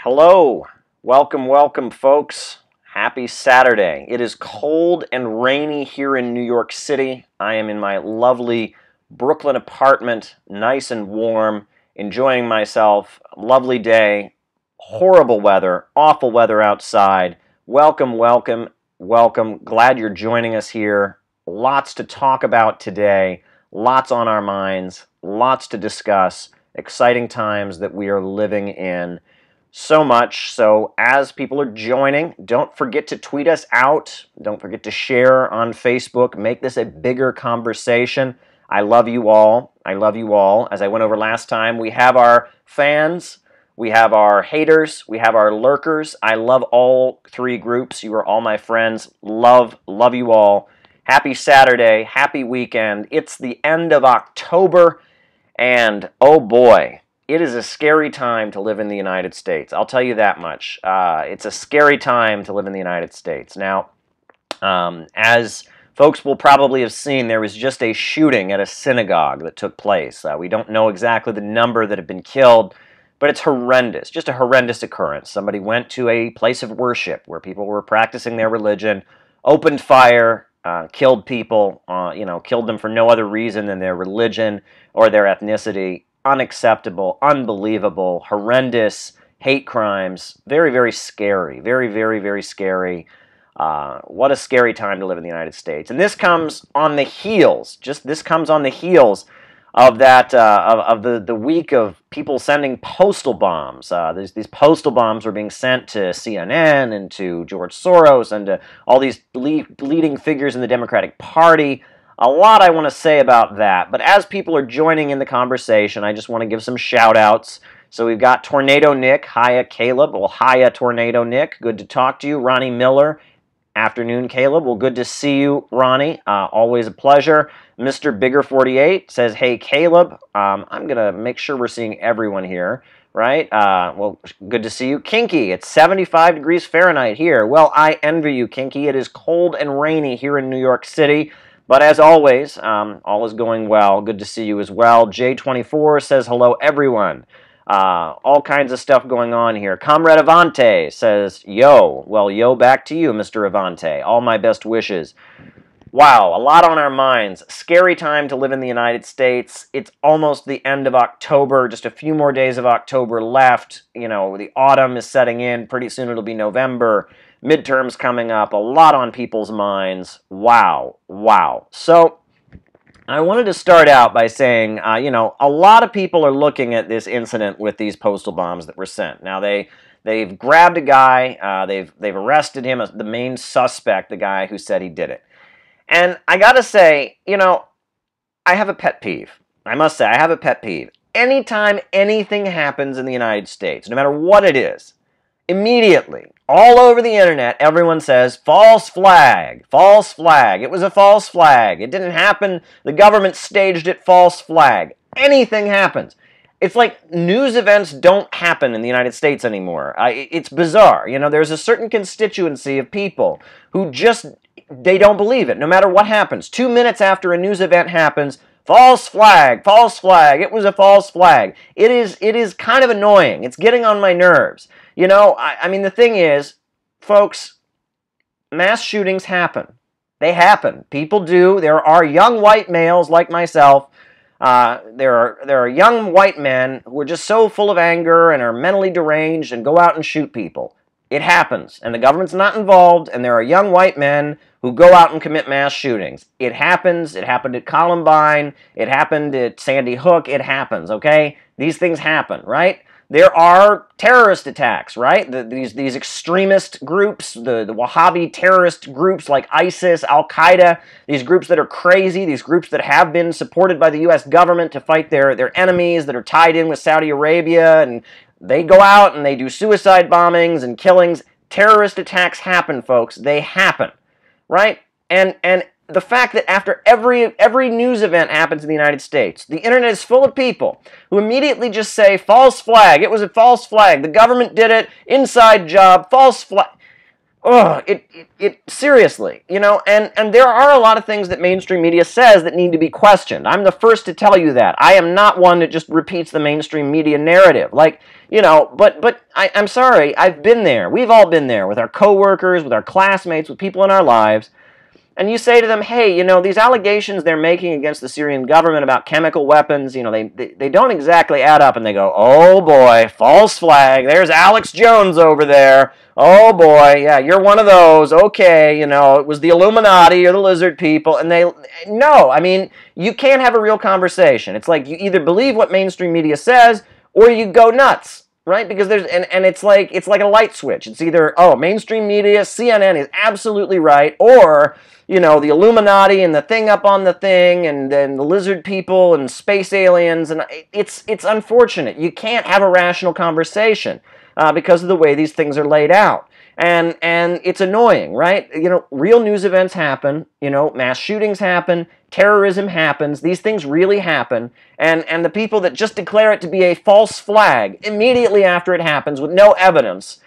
Hello, welcome folks. Happy Saturday. It is cold and rainy here in New York City. I am in my lovely Brooklyn apartment, nice and warm, enjoying myself. Lovely day, horrible weather, awful weather outside. Welcome. Glad you're joining us here. Lots to talk about today, lots on our minds, lots to discuss. Exciting times that we are living in. So much so, as people are joining, don't forget to tweet us out. Don't forget to share on Facebook. Make this a bigger conversation. I love you all. I love you all. As I went over last time, we have our fans, we have our haters, we have our lurkers. I love all three groups. You are all my friends. Love you all. Happy Saturday. Happy weekend. It's the end of October, and oh boy, it is a scary time to live in the United States. I'll tell you that much. It's a scary time to live in the United States. Now, as folks will probably have seen, there was just a shooting at a synagogue that took place. We don't know exactly the number that have been killed, but it's horrendous, just a horrendous occurrence. Somebody went to a place of worship where people were practicing their religion, opened fire, killed people, killed them for no other reason than their religion or their ethnicity. Unacceptable, unbelievable, horrendous hate crimes. Very, very scary. Very scary. What a scary time to live in the United States. And this comes on the heels, of that, of the week of people sending postal bombs. These postal bombs were being sent to CNN and to George Soros and to all these leading figures in the Democratic Party. A lot I want to say about that, but as people are joining in the conversation, I just want to give some shout-outs. So we've got Tornado Nick, hiya Caleb, well hiya Tornado Nick, good to talk to you. Ronnie Miller, afternoon Caleb, well good to see you Ronnie, always a pleasure. Mr. Bigger48 says, hey Caleb, I'm going to make sure we're seeing everyone here, right? Well, good to see you. Kinky, it's 75 degrees Fahrenheit here. Well, I envy you, Kinky. It is cold and rainy here in New York City. But as always, all is going well. Good to see you as well. J24 says, hello, everyone. All kinds of stuff going on here. Comrade Avante says, yo. Well, yo, back to you, Mr. Avante. All my best wishes. Wow, a lot on our minds. Scary time to live in the United States. It's almost the end of October. Just a few more days of October left. You know, the autumn is setting in. Pretty soon it'll be November. Midterms coming up, a lot on people's minds. Wow. So, I wanted to start out by saying, a lot of people are looking at this incident with these postal bombs that were sent. Now, they've grabbed a guy, they've arrested him as the main suspect, the guy who said he did it. And I gotta say, I have a pet peeve. I must say, I have a pet peeve. Anytime anything happens in the United States, no matter what it is, immediately, all over the internet, everyone says, false flag, false flag. It was a false flag. It didn't happen. The government staged it, false flag. Anything happens. It's like news events don't happen in the United States anymore. It's bizarre. There's a certain constituency of people who they don't believe it, no matter what happens. 2 minutes after a news event happens, false flag, it was a false flag. It is kind of annoying. It's getting on my nerves. I mean, the thing is, folks, mass shootings happen. They happen. People do. There are young white males like myself. There are young white men who are just so full of anger and are mentally deranged and go out and shoot people. It happens, and the government's not involved, and there are young white men who go out and commit mass shootings. It happens. It happened at Columbine. It happened at Sandy Hook. It happens, okay? These things happen, right? There are terrorist attacks, right? These extremist groups, the Wahhabi terrorist groups like ISIS, Al-Qaeda, these groups that are crazy, these groups that have been supported by the U.S. government to fight their enemies that are tied in with Saudi Arabia, and they go out and they do suicide bombings and killings. Terrorist attacks happen, folks. They happen, right? And the fact that after every news event happens in the United States, the internet is full of people who immediately just say, false flag, it was a false flag, the government did it, inside job, false flag. seriously, and there are a lot of things that mainstream media says that need to be questioned. I'm the first to tell you that. I am not one that just repeats the mainstream media narrative. But I'm sorry, I've been there. We've all been there with our coworkers, with our classmates, with people in our lives. And you say to them, hey, these allegations they're making against the Syrian government about chemical weapons, they don't exactly add up. And they go, oh boy, false flag. There's Alex Jones over there. Oh boy, yeah, you're one of those. Okay, it was the Illuminati or the lizard people. And no, I mean, you can't have a real conversation. It's like you either believe what mainstream media says or you go nuts. Right? Because it's like a light switch. It's either, mainstream media, CNN is absolutely right, or, the Illuminati and the thing up on the thing, and then the lizard people and space aliens, and it's unfortunate. You can't have a rational conversation because of the way these things are laid out. And it's annoying, right? Real news events happen, mass shootings happen, terrorism happens, these things really happen, and the people that just declare it to be a false flag immediately after it happens with no evidence,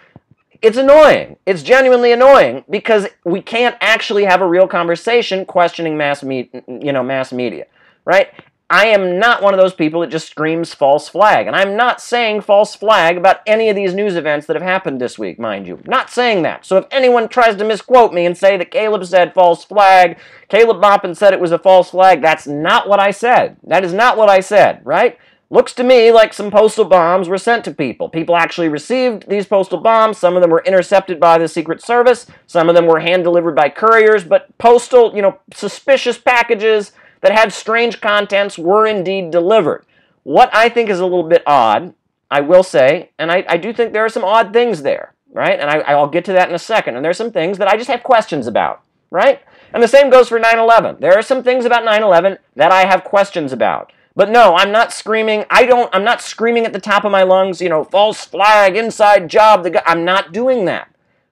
it's annoying. It's genuinely annoying because we can't actually have a real conversation questioning mass media, right? I am not one of those people that just screams false flag. And I'm not saying false flag about any of these news events that have happened this week, mind you. Not saying that. So if anyone tries to misquote me and say that Caleb said false flag, Caleb Maupin said it was a false flag, that's not what I said. That is not what I said, right? Looks to me like some postal bombs were sent to people. People actually received these postal bombs. Some of them were intercepted by the Secret Service. Some of them were hand-delivered by couriers. But postal, suspicious packages that had strange contents were indeed delivered. What I think is a little bit odd, I will say, and I do think there are some odd things there, right? And I'll get to that in a second. And there's some things that I just have questions about, right? And the same goes for 9/11. There are some things about 9/11 that I have questions about. But no, I'm not screaming. I'm not screaming at the top of my lungs, false flag, inside job. I'm not doing that.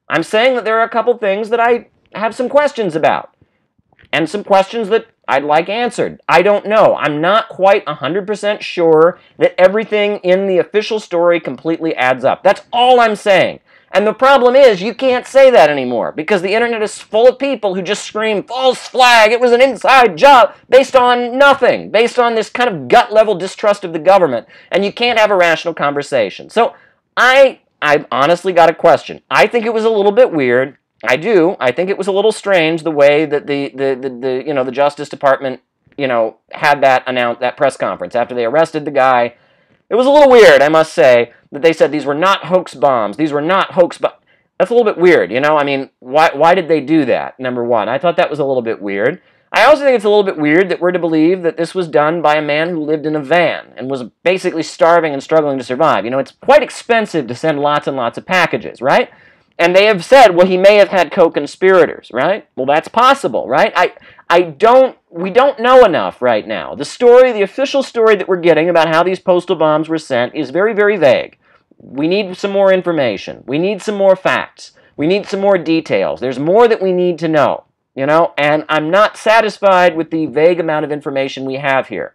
I'm saying that there are a couple things that I have some questions about. And some questions that I'd like answered. I don't know. I'm not quite 100% sure that everything in the official story completely adds up. That's all I'm saying. And the problem is, you can't say that anymore because the internet is full of people who just scream, false flag, it was an inside job, based on nothing, based on this kind of gut-level distrust of the government, and you can't have a rational conversation. So I've honestly got a question. I think it was a little bit weird. I do. I think it was a little strange the way that the Justice Department, had that press conference after they arrested the guy. It was a little weird, I must say, that they said these were not hoax bombs. These were not hoax bombs. That's a little bit weird, I mean, why did they do that, number one? I thought that was a little bit weird. I also think it's a little bit weird that we're to believe that this was done by a man who lived in a van and was basically starving and struggling to survive. It's quite expensive to send lots and lots of packages, right? And they have said, well, he may have had co-conspirators, right? Well, that's possible, right? We don't know enough right now. The official story that we're getting about how these postal bombs were sent is very, very vague. We need some more information. We need some more facts. We need some more details. There's more that we need to know, and I'm not satisfied with the vague amount of information we have here.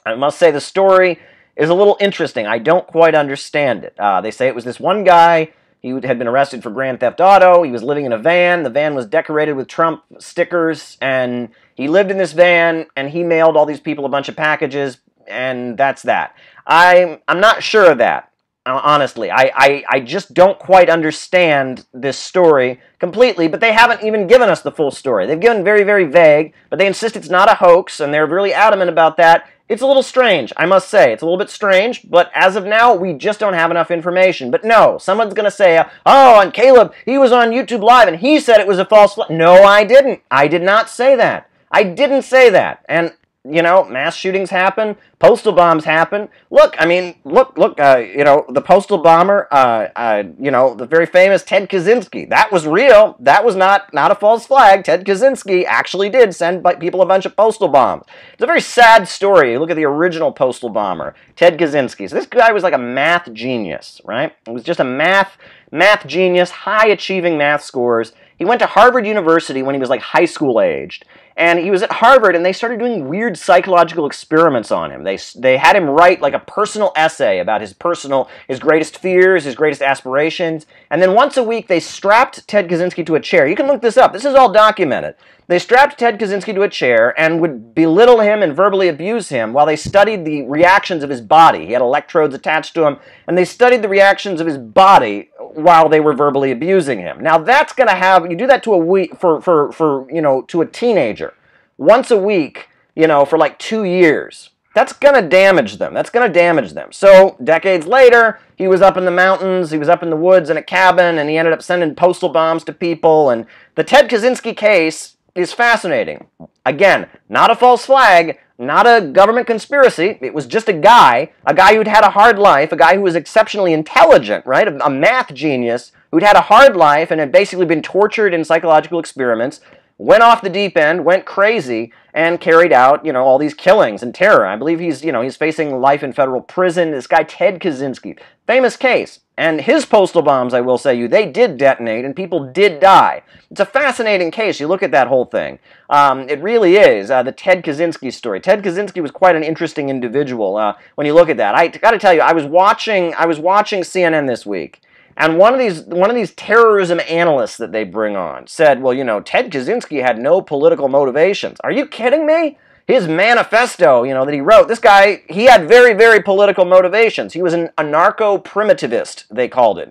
I must say the story is a little interesting. I don't quite understand it. They say it was this one guy. He had been arrested for grand theft auto. He was living in a van. The van was decorated with Trump stickers, and he lived in this van, and he mailed all these people a bunch of packages, and that's that. I'm not sure of that, honestly. I just don't quite understand this story completely, but they haven't even given us the full story. They've given very, very vague, but they insist it's not a hoax, and they're really adamant about that. It's a little strange, I must say. It's a little bit strange, but as of now, we just don't have enough information. But no, someone's going to say, oh, and Caleb, he was on YouTube Live, and he said it was a false flag. No, I didn't. I did not say that. I didn't say that. And, mass shootings happen. Postal bombs happen. Look, the postal bomber, the very famous Ted Kaczynski, that was real. That was not a false flag. Ted Kaczynski actually did send people a bunch of postal bombs. It's a very sad story. Look at the original postal bomber, Ted Kaczynski. So this guy was like a math genius, right? It was just a math genius, high-achieving math scores. He went to Harvard University when he was like high school aged. And he was at Harvard, and they started doing weird psychological experiments on him. They had him write like a personal essay about his greatest fears, his greatest aspirations. And then once a week, they strapped Ted Kaczynski to a chair. You can look this up. This is all documented. They strapped Ted Kaczynski to a chair and would belittle him and verbally abuse him while they studied the reactions of his body. He had electrodes attached to him, and they studied the reactions of his body while they were verbally abusing him. Now that's going to have, you do that to a week to a teenager once a week, for like 2 years. That's going to damage them. That's going to damage them. So decades later, he was up in the mountains, he was up in the woods in a cabin, and he ended up sending postal bombs to people. And the Ted Kaczynski case is fascinating. Again, not a false flag, not a government conspiracy. It was just a guy who'd had a hard life, a guy who was exceptionally intelligent, right? A math genius who'd had a hard life and had basically been tortured in psychological experiments, went off the deep end, went crazy, and carried out, all these killings and terror. I believe he's facing life in federal prison. This guy, Ted Kaczynski, famous case. And his postal bombs, I will say they did detonate, and people did die. It's a fascinating case. You look at that whole thing. It really is, the Ted Kaczynski story. Ted Kaczynski was quite an interesting individual when you look at that. I got to tell you, I was watching CNN this week, and one of these terrorism analysts that they bring on said, well, Ted Kaczynski had no political motivations. Are you kidding me? His manifesto, that he wrote, this guy, he had very, very political motivations. He was an anarcho-primitivist, they called it.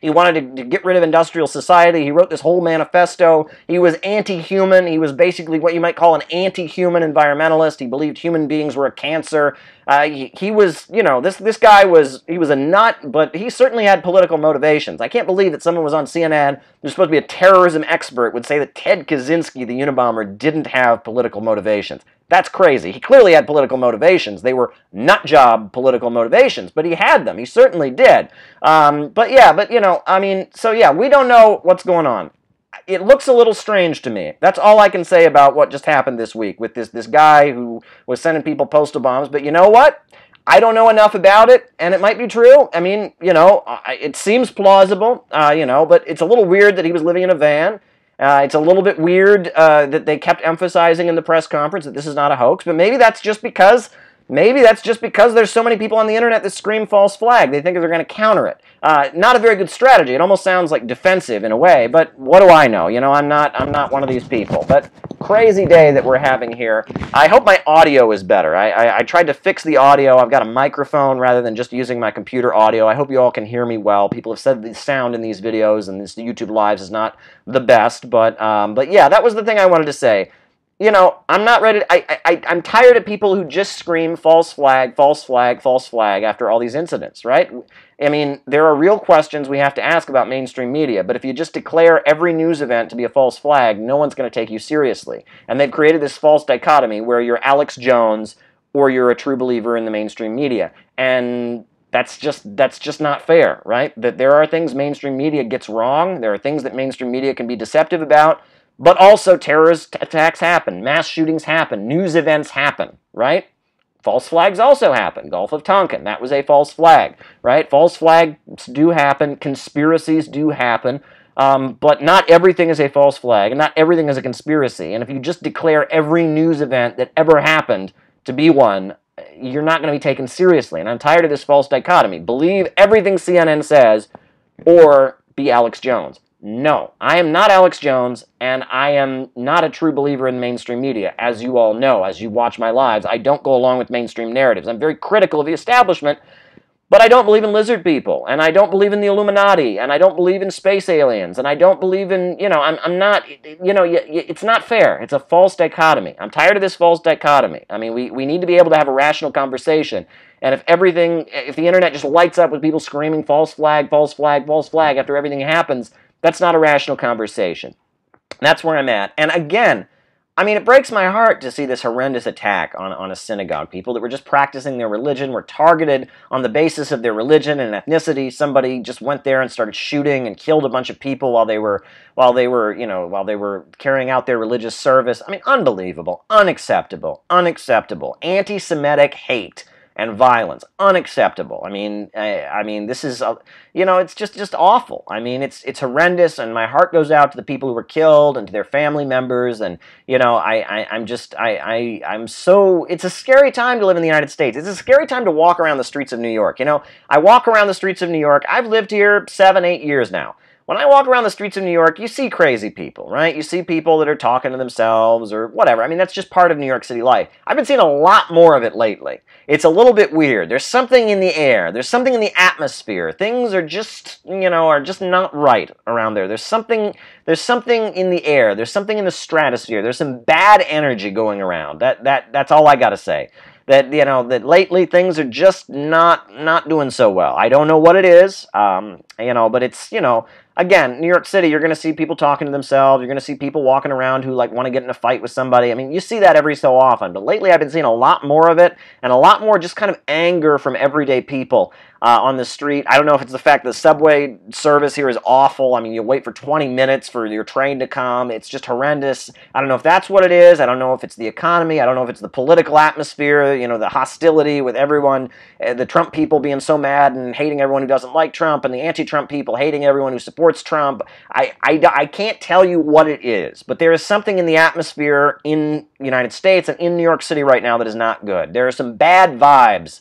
He wanted to get rid of industrial society. He wrote this whole manifesto. He was anti-human. He was basically what you might call an anti-human environmentalist. He believed human beings were a cancer. He was, this guy was, he was a nut, but he certainly had political motivations. I can't believe that someone was on CNN, who's supposed to be a terrorism expert, would say that Ted Kaczynski, the Unabomber, didn't have political motivations. That's crazy. He clearly had political motivations. They were nut job political motivations, but he had them. He certainly did. We don't know what's going on. It looks a little strange to me. That's all I can say about what just happened this week with this guy who was sending people postal bombs. But you know what? I don't know enough about it, and it might be true. I mean, it seems plausible, but it's a little weird that he was living in a van. It's a little bit weird that they kept emphasizing in the press conference that this is not a hoax, but maybe that's just because there's so many people on the internet that scream false flag. They think they're going to counter it. Not a very good strategy. It almost sounds like defensive in a way, but what do I know? I'm not one of these people. But crazy day that we're having here. I hope my audio is better. I tried to fix the audio. I've got a microphone rather than just using my computer audio. I hope you all can hear me well. People have said the sound in these videos and this YouTube Lives is not the best, but yeah, that was the thing I wanted to say. I'm not ready. I'm tired of people who just scream false flag, false flag, false flag after all these incidents, right? I mean, there are real questions we have to ask about mainstream media, but if you just declare every news event to be a false flag, no one's going to take you seriously. And they've created this false dichotomy where you're Alex Jones or you're a true believer in the mainstream media. And that's just not fair, right? That there are things mainstream media gets wrong. There are things that mainstream media can be deceptive about. But also terrorist attacks happen, mass shootings happen, news events happen, right? False flags also happen. Gulf of Tonkin, that was a false flag, right? False flags do happen, conspiracies do happen, but not everything is a false flag, and not everything is a conspiracy. And if you just declare every news event that ever happened to be one, you're not going to be taken seriously. And I'm tired of this false dichotomy. Believe everything CNN says, or be Alex Jones. No, I am not Alex Jones, and I am not a true believer in mainstream media. As you all know, as you watch my lives, I don't go along with mainstream narratives. I'm very critical of the establishment, but I don't believe in lizard people, and I don't believe in the Illuminati, and I don't believe in space aliens, and I don't believe in, I'm not, it's not fair. It's a false dichotomy. I'm tired of this false dichotomy. I mean, we need to be able to have a rational conversation, and if the internet just lights up with people screaming false flag, false flag, false flag after everything happens, that's not a rational conversation. That's where I'm at. And again, I mean, it breaks my heart to see this horrendous attack on a synagogue. People that were just practicing their religion were targeted on the basis of their religion and ethnicity. Somebody just went there and started shooting and killed a bunch of people while they were carrying out their religious service. I mean, unbelievable, unacceptable, unacceptable. Anti-Semitic hate and violence. Unacceptable. I mean, this is, it's just awful. I mean, it's horrendous, and my heart goes out to the people who were killed and to their family members. And I'm so. It's a scary time to live in the United States. It's a scary time to walk around the streets of New York. I walk around the streets of New York. I've lived here 7, 8 years now. When I walk around the streets of New York, you see crazy people, right? You see people that are talking to themselves or whatever. I mean, that's just part of New York City life. I've been seeing a lot more of it lately. It's a little bit weird. There's something in the air. There's something in the atmosphere. Things are just, are just not right around there. There's something in the air. There's something in the stratosphere. There's some bad energy going around. That's all I got to say. That lately things are just not doing so well. I don't know what it is, but it's again, New York City. You're going to see people talking to themselves. You're going to see people walking around who want to get in a fight with somebody. I mean, you see that every so often. But lately, I've been seeing a lot more of it, and a lot more just kind of anger from everyday people on the street. I don't know if it's the fact that the subway service here is awful. I mean, you wait for 20 minutes for your train to come. It's just horrendous. I don't know if that's what it is. I don't know if it's the economy. I don't know if it's the political atmosphere, the hostility with everyone, the Trump people being so mad and hating everyone who doesn't like Trump, and the anti-Trump people hating everyone who supports Trump. I can't tell you what it is, but there is something in the atmosphere in the United States and in New York City right now that is not good. There are some bad vibes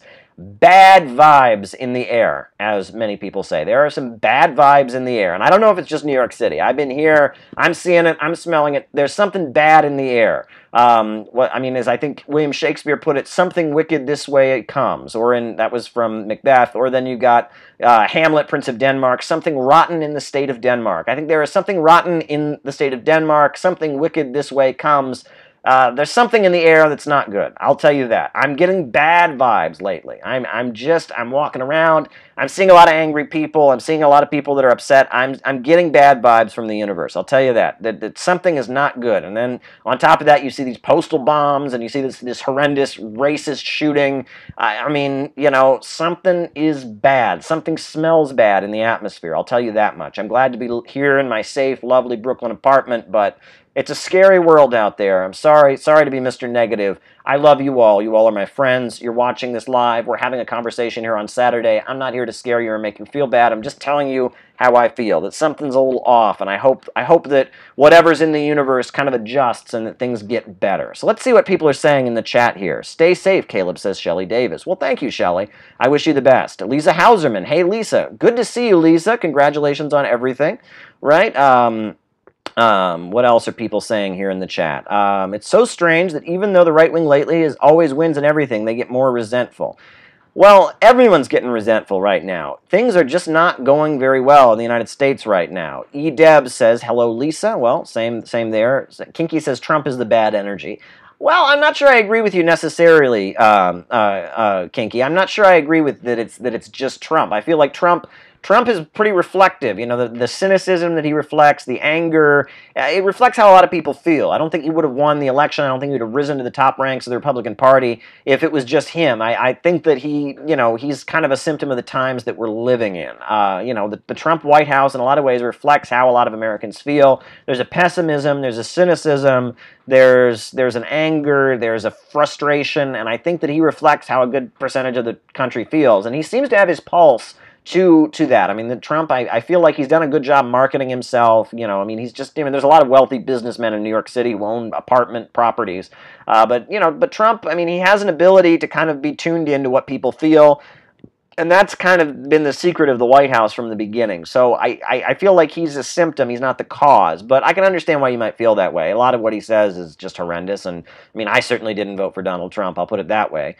in the air, as many people say. There are some bad vibes in the air, and I don't know if it's just New York City. I've been here, I'm seeing it, I'm smelling it. There's something bad in the air. As I think William Shakespeare put it, something wicked this way it comes, that was from Macbeth, or then you got Hamlet, Prince of Denmark, something rotten in the state of Denmark. I think there is something rotten in the state of Denmark, something wicked this way comes. There's something in the air that's not good. I'll tell you that. I'm getting bad vibes lately. I'm walking around. I'm seeing a lot of angry people. I'm seeing a lot of people that are upset. I'm getting bad vibes from the universe. I'll tell you that something is not good. And then on top of that, you see these postal bombs, and you see this horrendous racist shooting. Something is bad. Something smells bad in the atmosphere. I'll tell you that much. I'm glad to be here in my safe, lovely Brooklyn apartment, but it's a scary world out there. I'm sorry to be Mr. Negative. I love you all. You all are my friends. You're watching this live. We're having a conversation here on Saturday. I'm not here to scare you or make you feel bad. I'm just telling you how I feel, that something's a little off, and I hope that whatever's in the universe kind of adjusts and that things get better. So let's see what people are saying in the chat here. Stay safe, Caleb, says Shelley Davis. Well, thank you, Shelley. I wish you the best. Lisa Hauserman. Hey, Lisa. Good to see you, Lisa. Congratulations on everything. Right? What else are people saying here in the chat? It's so strange that even though the right wing lately always wins in everything, they get more resentful. Well, everyone's getting resentful right now. Things are just not going very well in the United States right now. E-Deb says, hello, Lisa. Well, same there. Kinky says Trump is the bad energy. Well, I'm not sure I agree with you necessarily, Kinky. I'm not sure I agree with that it's just Trump. I feel like Trump is pretty reflective. The cynicism that he reflects, the anger, it reflects how a lot of people feel. I don't think he would have won the election. I don't think he would have risen to the top ranks of the Republican Party if it was just him. I think that he's kind of a symptom of the times that we're living in. The Trump White House in a lot of ways reflects how a lot of Americans feel. There's a pessimism, there's a cynicism, there's an anger, there's a frustration, and I think that he reflects how a good percentage of the country feels. And he seems to have his pulse to that. Trump, I feel like he's done a good job marketing himself. He's just, there's a lot of wealthy businessmen in New York City who own apartment properties. But Trump, he has an ability to kind of be tuned into what people feel. And that's kind of been the secret of the White House from the beginning. So I feel like he's a symptom. He's not the cause. But I can understand why you might feel that way. A lot of what he says is just horrendous. And, I certainly didn't vote for Donald Trump. I'll put it that way.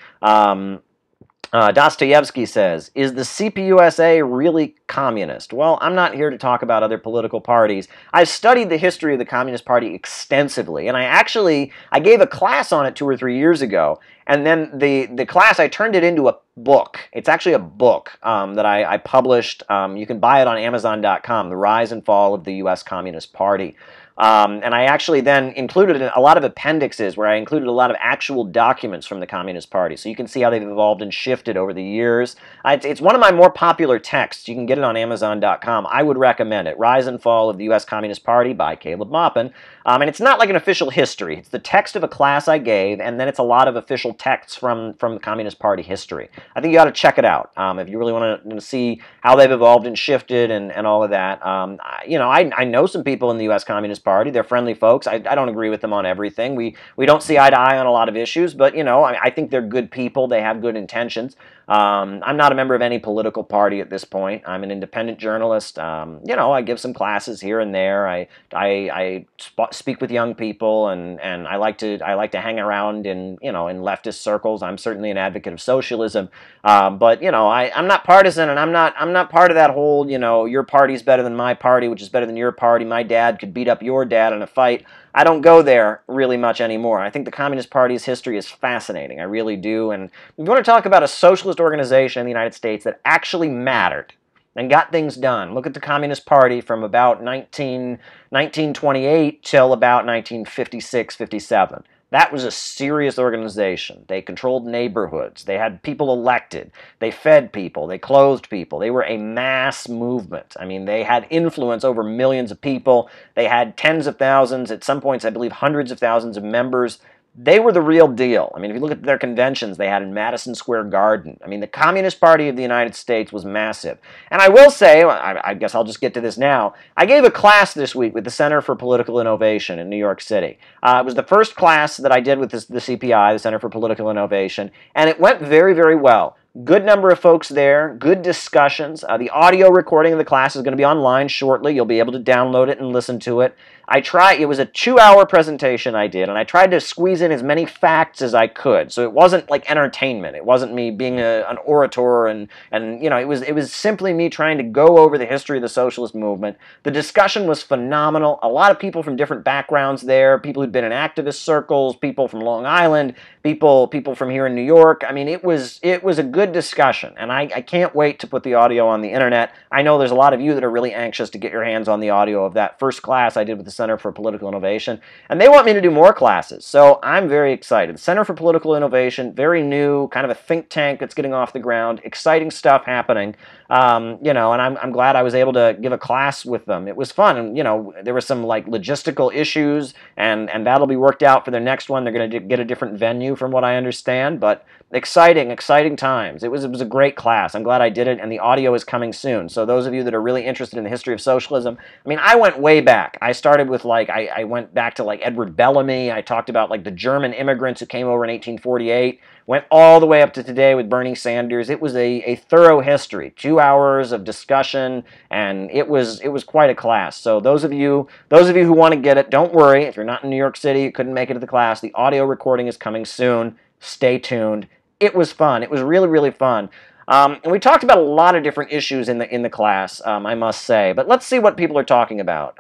Dostoevsky says, is the CPUSA really communist? Well, I'm not here to talk about other political parties. I've studied the history of the Communist Party extensively, and I gave a class on it 2 or 3 years ago, and then the class, I turned it into a book. It's actually a book that I published. You can buy it on Amazon.com, The Rise and Fall of the U.S. Communist Party. And I actually then included a lot of appendixes where I included a lot of actual documents from the Communist Party. So you can see how they've evolved and shifted over the years. It's one of my more popular texts. You can get it on Amazon.com. I would recommend it. Rise and Fall of the U.S. Communist Party by Caleb Maupin. And it's not like an official history. It's the text of a class I gave, and then it's a lot of official texts from the Communist Party history. I think you ought to check it out if you really want to see how they've evolved and shifted and all of that. I know some people in the U.S. Communist Party. They're friendly folks. I don't agree with them on everything. We don't see eye to eye on a lot of issues, but I think they're good people. They have good intentions. I'm not a member of any political party at this point. I'm an independent journalist. I give some classes here and there. I speak with young people, and I like to hang around in leftist circles. I'm certainly an advocate of socialism, but I'm not partisan, and I'm not part of that whole your party's better than my party, which is better than your party. My dad could beat up your dad in a fight. I don't go there really much anymore. I think the Communist Party's history is fascinating. I really do. And if you want to talk about a socialist organization in the United States that actually mattered and got things done, look at the Communist Party from about 1928 till about 1956-57. That was a serious organization. They controlled neighborhoods. They had people elected. They fed people. They clothed people. They were a mass movement. I mean, they had influence over millions of people. They had tens of thousands, at some points, I believe, hundreds of thousands of members. They were the real deal. I mean, if you look at their conventions they had in Madison Square Garden, I mean, the Communist Party of the United States was massive. And I will say, I guess I'll just get to this now, I gave a class this week with the Center for Political Innovation in New York City. It was the first class that I did with the CPI, the Center for Political Innovation, and it went very, very well. Good number of folks there, good discussions. The audio recording of the class is going to be online shortly. You'll be able to download it and listen to it. It was a 2-hour presentation I did, and I tried to squeeze in as many facts as I could. So it wasn't like entertainment. It wasn't me being an orator, and it was simply me trying to go over the history of the socialist movement. The discussion was phenomenal. A lot of people from different backgrounds there, people who'd been in activist circles, people from Long Island, people from here in New York. I mean, it was a good discussion, and I can't wait to put the audio on the internet. I know there's a lot of you that are really anxious to get your hands on the audio of that first class I did with the Center for Political Innovation, and they want me to do more classes, so I'm very excited. The Center for Political Innovation, very new, kind of a think tank that's getting off the ground, exciting stuff happening, and I'm glad I was able to give a class with them. It was fun, and there were some like logistical issues, and that'll be worked out for their next one. They're going to get a different venue from what I understand, but exciting times. It was a great class. I'm glad I did it, and the audio is coming soon. So those of you that are really interested in the history of socialism, I mean, I went way back. I started with I went back to Edward Bellamy. I talked about the German immigrants who came over in 1848. Went all the way up to today with Bernie Sanders. It was a thorough history, 2 hours of discussion, and it was quite a class. So those of you who want to get it, don't worry. If you're not in New York City, you couldn't make it to the class, the audio recording is coming soon. Stay tuned. It was fun. It was really, really fun. And we talked about a lot of different issues in the class, I must say. But let's see what people are talking about.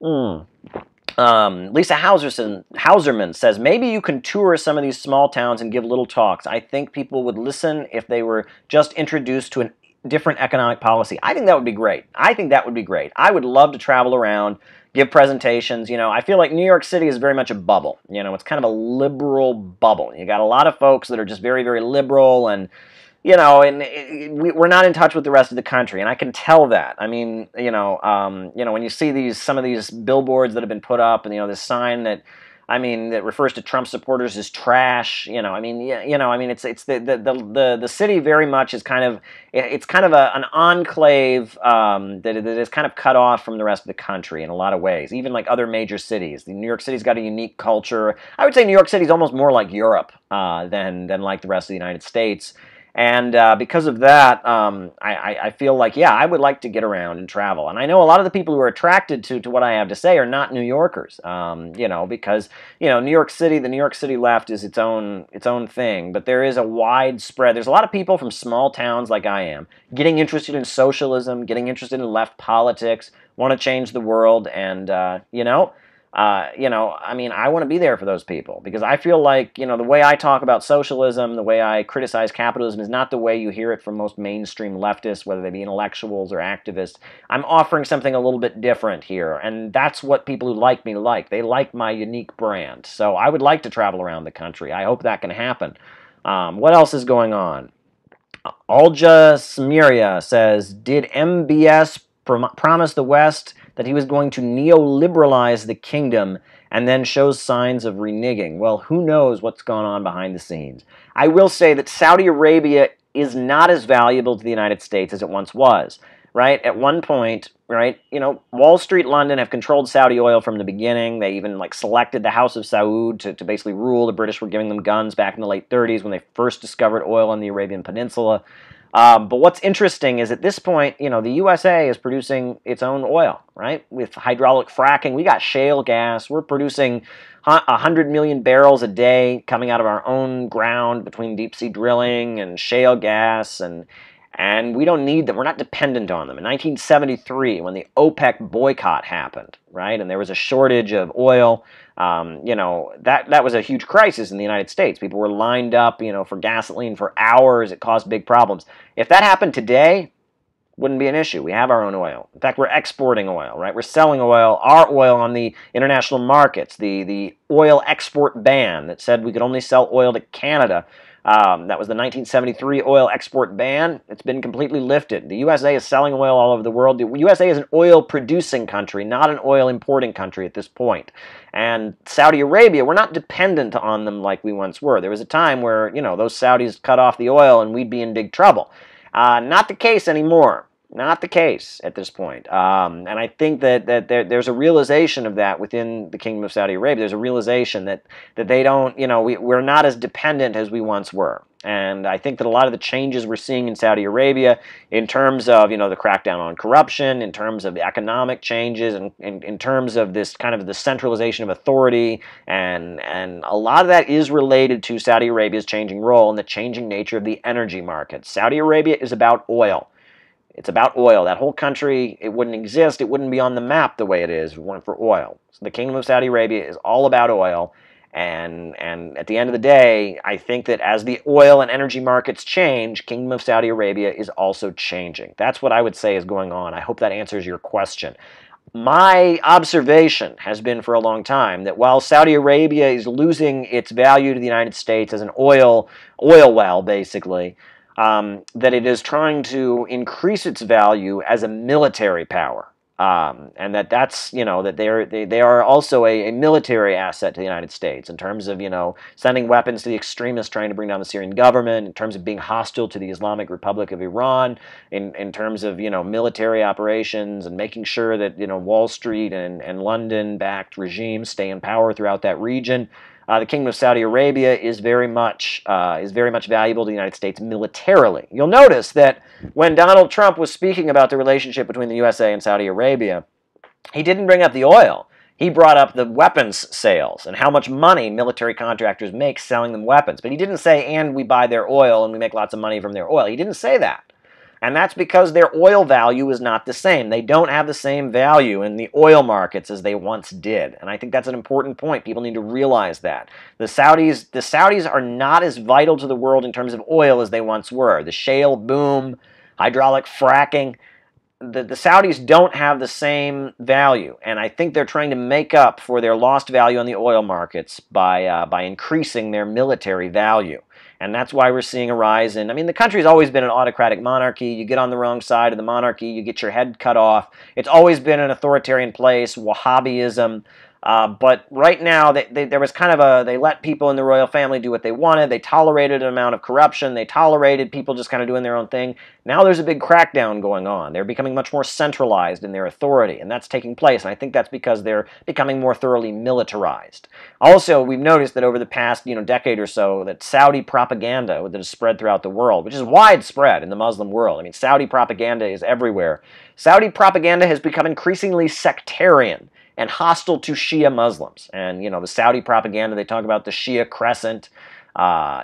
Lisa Hauserman says, maybe you can tour some of these small towns and give little talks. I think people would listen if they were just introduced to a different economic policy. I think that would be great. I would love to travel around, give presentations. I feel like New York City is very much a bubble. It's kind of a liberal bubble. You got a lot of folks that are just very, very liberal, and we're not in touch with the rest of the country, and I can tell that. I mean, when you see some of these billboards that have been put up, and this sign that refers to Trump supporters as trash. It's the city very much is kind of an enclave that is kind of cut off from the rest of the country in a lot of ways. Even like other major cities, New York City's got a unique culture. I would say New York City's almost more like Europe than like the rest of the United States. And because of that, I feel like, I would like to get around and travel. And I know a lot of the people who are attracted to what I have to say are not New Yorkers, because, New York City, the New York City left is its own thing. But there is a widespread, there's a lot of people from small towns like I am, getting interested in socialism, getting interested in left politics, want to change the world, and, You know, I mean, I want to be there for those people because I feel like, you know, the way I talk about socialism, the way I criticize capitalism is not the way you hear it from most mainstream leftists, whether they be intellectuals or activists. I'm offering something a little bit different here, and that's what people who like me like. They like my unique brand. So I would like to travel around the country. I hope that can happen. What else is going on? Alja Smiria says, did MBS promise the West that he was going to neoliberalize the kingdom and then shows signs of reneging? Well, who knows what's gone on behind the scenes. I will say that Saudi Arabia is not as valuable to the United States as it once was. Right? At one point, right, you know, Wall Street, London have controlled Saudi oil from the beginning. They even like selected the House of Saud to basically rule. The British were giving them guns back in the late 30s when they first discovered oil on the Arabian Peninsula. But what's interesting is at this point, you know, the USA is producing its own oil, right? With hydraulic fracking, we got shale gas. We're producing 100 million barrels a day coming out of our own ground between deep sea drilling and shale gas, and we don't need them. We're not dependent on them. In 1973, when the OPEC boycott happened, right, and there was a shortage of oil, you know, that was a huge crisis in the United States. People were lined up, you know, for gasoline for hours. It caused big problems. If that happened today, wouldn't be an issue. We have our own oil. In fact, we're exporting oil, right? We're selling oil, our oil on the international markets. The oil export ban that said we could only sell oil to Canada. That was the 1973 oil export ban. It's been completely lifted. The USA is selling oil all over the world. The USA is an oil-producing country, not an oil-importing country at this point. And Saudi Arabia, we're not dependent on them like we once were. There was a time where, you know, those Saudis cut off the oil and we'd be in big trouble. Not the case anymore. Not the case at this point. And I think that there's a realization of that within the Kingdom of Saudi Arabia. There's a realization that they don't, you know, we're not as dependent as we once were. And I think that a lot of the changes we're seeing in Saudi Arabia in terms of, you know, the crackdown on corruption, in terms of the economic changes, and in terms of this kind of the centralization of authority, and a lot of that is related to Saudi Arabia's changing role and the changing nature of the energy market. Saudi Arabia is about oil. It's about oil. That whole country, it wouldn't exist. It wouldn't be on the map the way it is if it weren't for oil. So the Kingdom of Saudi Arabia is all about oil. And at the end of the day, I think that as the oil and energy markets change, Kingdom of Saudi Arabia is also changing. That's what I would say is going on. I hope that answers your question. My observation has been for a long time that while Saudi Arabia is losing its value to the United States as an oil well, basically, that it is trying to increase its value as a military power, and that's, you know, that they are also a military asset to the United States in terms of, you know, sending weapons to the extremists trying to bring down the Syrian government, in terms of being hostile to the Islamic Republic of Iran, in terms of, you know, military operations and making sure that, you know, Wall Street and London-backed regimes stay in power throughout that region. The Kingdom of Saudi Arabia is very much valuable to the United States militarily. You'll notice that when Donald Trump was speaking about the relationship between the USA and Saudi Arabia, he didn't bring up the oil. He brought up the weapons sales and how much money military contractors make selling them weapons. But he didn't say, and we buy their oil and we make lots of money from their oil. He didn't say that. And that's because their oil value is not the same. They don't have the same value in the oil markets as they once did. And I think that's an important point. People need to realize that. The Saudis are not as vital to the world in terms of oil as they once were. The shale boom, hydraulic fracking, the Saudis don't have the same value. And I think they're trying to make up for their lost value on the oil markets by increasing their military value. And that's why we're seeing a rise in, I mean, the country's always been an autocratic monarchy. You get on the wrong side of the monarchy, you get your head cut off. It's always been an authoritarian place, Wahhabism. But right now, there was kind of they let people in the royal family do what they wanted. They tolerated an amount of corruption. They tolerated people just kind of doing their own thing. Now there's a big crackdown going on. They're becoming much more centralized in their authority, and that's taking place. And I think that's because they're becoming more thoroughly militarized. Also, we've noticed that over the past, you know, decade or so, that Saudi propaganda that has spread throughout the world, which is widespread in the Muslim world. I mean, Saudi propaganda is everywhere. Saudi propaganda has become increasingly sectarian and hostile to Shia Muslims. And, you know, the Saudi propaganda, they talk about the Shia crescent,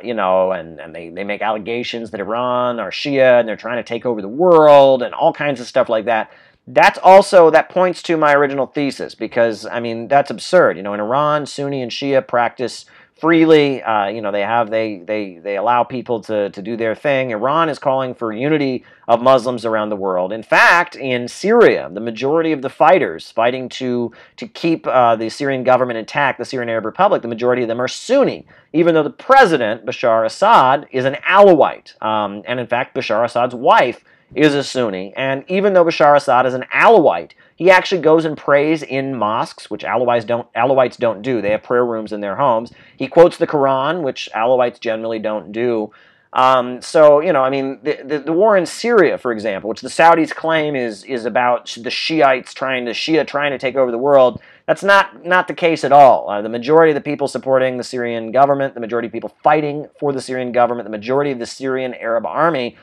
you know, and they make allegations that Iran are Shia and they're trying to take over the world and all kinds of stuff like that. That points to my original thesis, because I mean that's absurd. In Iran, Sunni and Shia practice freely. They allow people to do their thing. Iran is calling for unity of Muslims around the world. In fact, in Syria, the majority of the fighters fighting to keep the Syrian government intact, the Syrian Arab Republic, the majority of them are Sunni, even though the president, Bashar Assad, is an Alawite. And in fact, Bashar Assad's wife is a Sunni, and even though Bashar Assad is an Alawite, he actually goes and prays in mosques, which Alawites don't do. They have prayer rooms in their homes. He quotes the Quran, which Alawites generally don't do. The war in Syria, for example, which the Saudis claim is about the Shiites trying to take over the world, that's not the case at all. The majority of the people supporting the Syrian government, the majority of people fighting for the Syrian government, the majority of the Syrian Arab army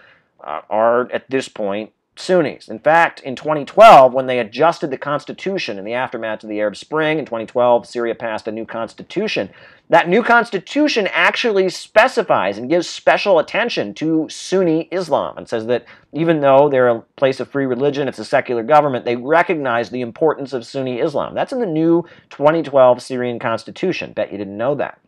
are, at this point, Sunnis. In fact, in 2012, when they adjusted the constitution in the aftermath of the Arab Spring, in 2012, Syria passed a new constitution. That new constitution actually specifies and gives special attention to Sunni Islam, and says that even though they're a place of free religion, it's a secular government, they recognize the importance of Sunni Islam. That's in the new 2012 Syrian constitution. Bet you didn't know that.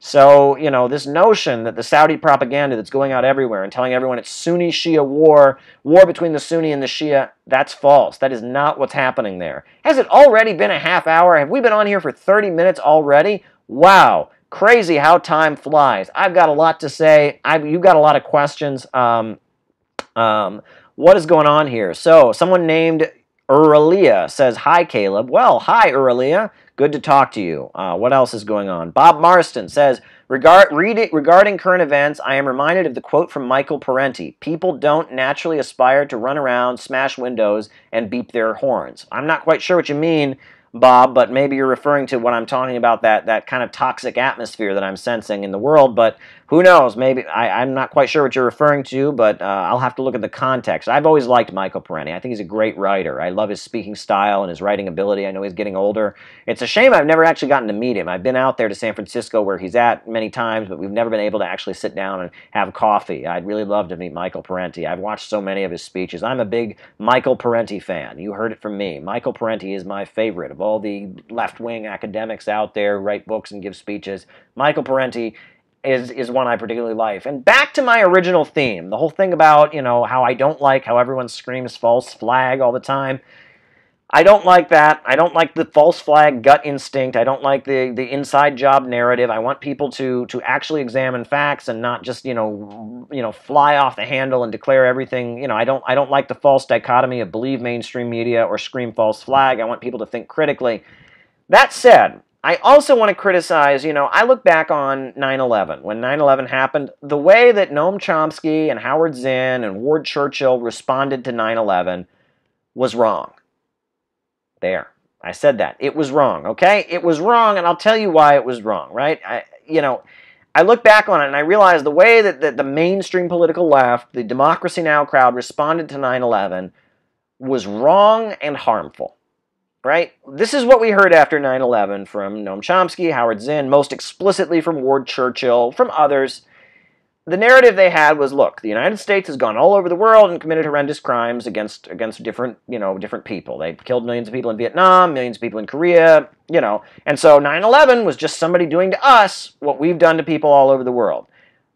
So, this notion that the Saudi propaganda that's going out everywhere and telling everyone it's Sunni-Shia war between the Sunni and the Shia, that's false. That is not what's happening there. Has it already been a half hour? Have we been on here for 30 minutes already? Wow. Crazy how time flies. I've got a lot to say. You've got a lot of questions. What is going on here? So, someone named Aurelia says, "Hi, Caleb." Well, hi, Aurelia. Good to talk to you. What else is going on? Bob Marston says, regarding current events, I am reminded of the quote from Michael Parenti. People don't naturally aspire to run around, smash windows, and beep their horns. I'm not quite sure what you mean, Bob, but maybe you're referring to what I'm talking about, that kind of toxic atmosphere that I'm sensing in the world, but who knows? Maybe I'm not quite sure what you're referring to, but I'll have to look at the context. I've always liked Michael Parenti. I think he's a great writer. I love his speaking style and his writing ability. I know he's getting older. It's a shame I've never actually gotten to meet him. I've been out there to San Francisco where he's at many times, but we've never been able to actually sit down and have coffee. I'd really love to meet Michael Parenti. I've watched so many of his speeches. I'm a big Michael Parenti fan. You heard it from me. Michael Parenti is my favorite of all the left-wing academics out there who write books and give speeches. Michael Parenti is one I particularly like. And back to my original theme, the whole thing about, how I don't like how everyone screams false flag all the time. I don't like that. I don't like the false flag gut instinct. I don't like the inside job narrative. I want people to actually examine facts and not just, fly off the handle and declare everything. I don't like the false dichotomy of believe mainstream media or scream false flag. I want people to think critically. That said, I also want to criticize, I look back on 9/11. When 9/11 happened, the way that Noam Chomsky and Howard Zinn and Ward Churchill responded to 9/11 was wrong. There. I said that. It was wrong, okay? It was wrong, and I'll tell you why it was wrong, right? I look back on it, and I realize the way that the mainstream political left, the Democracy Now! Crowd, responded to 9/11 was wrong and harmful. Right? This is what we heard after 9/11 from Noam Chomsky, Howard Zinn, most explicitly from Ward Churchill, from others. The narrative they had was, look, the United States has gone all over the world and committed horrendous crimes against different people. They killed millions of people in Vietnam, millions of people in Korea, And so 9/11 was just somebody doing to us what we've done to people all over the world.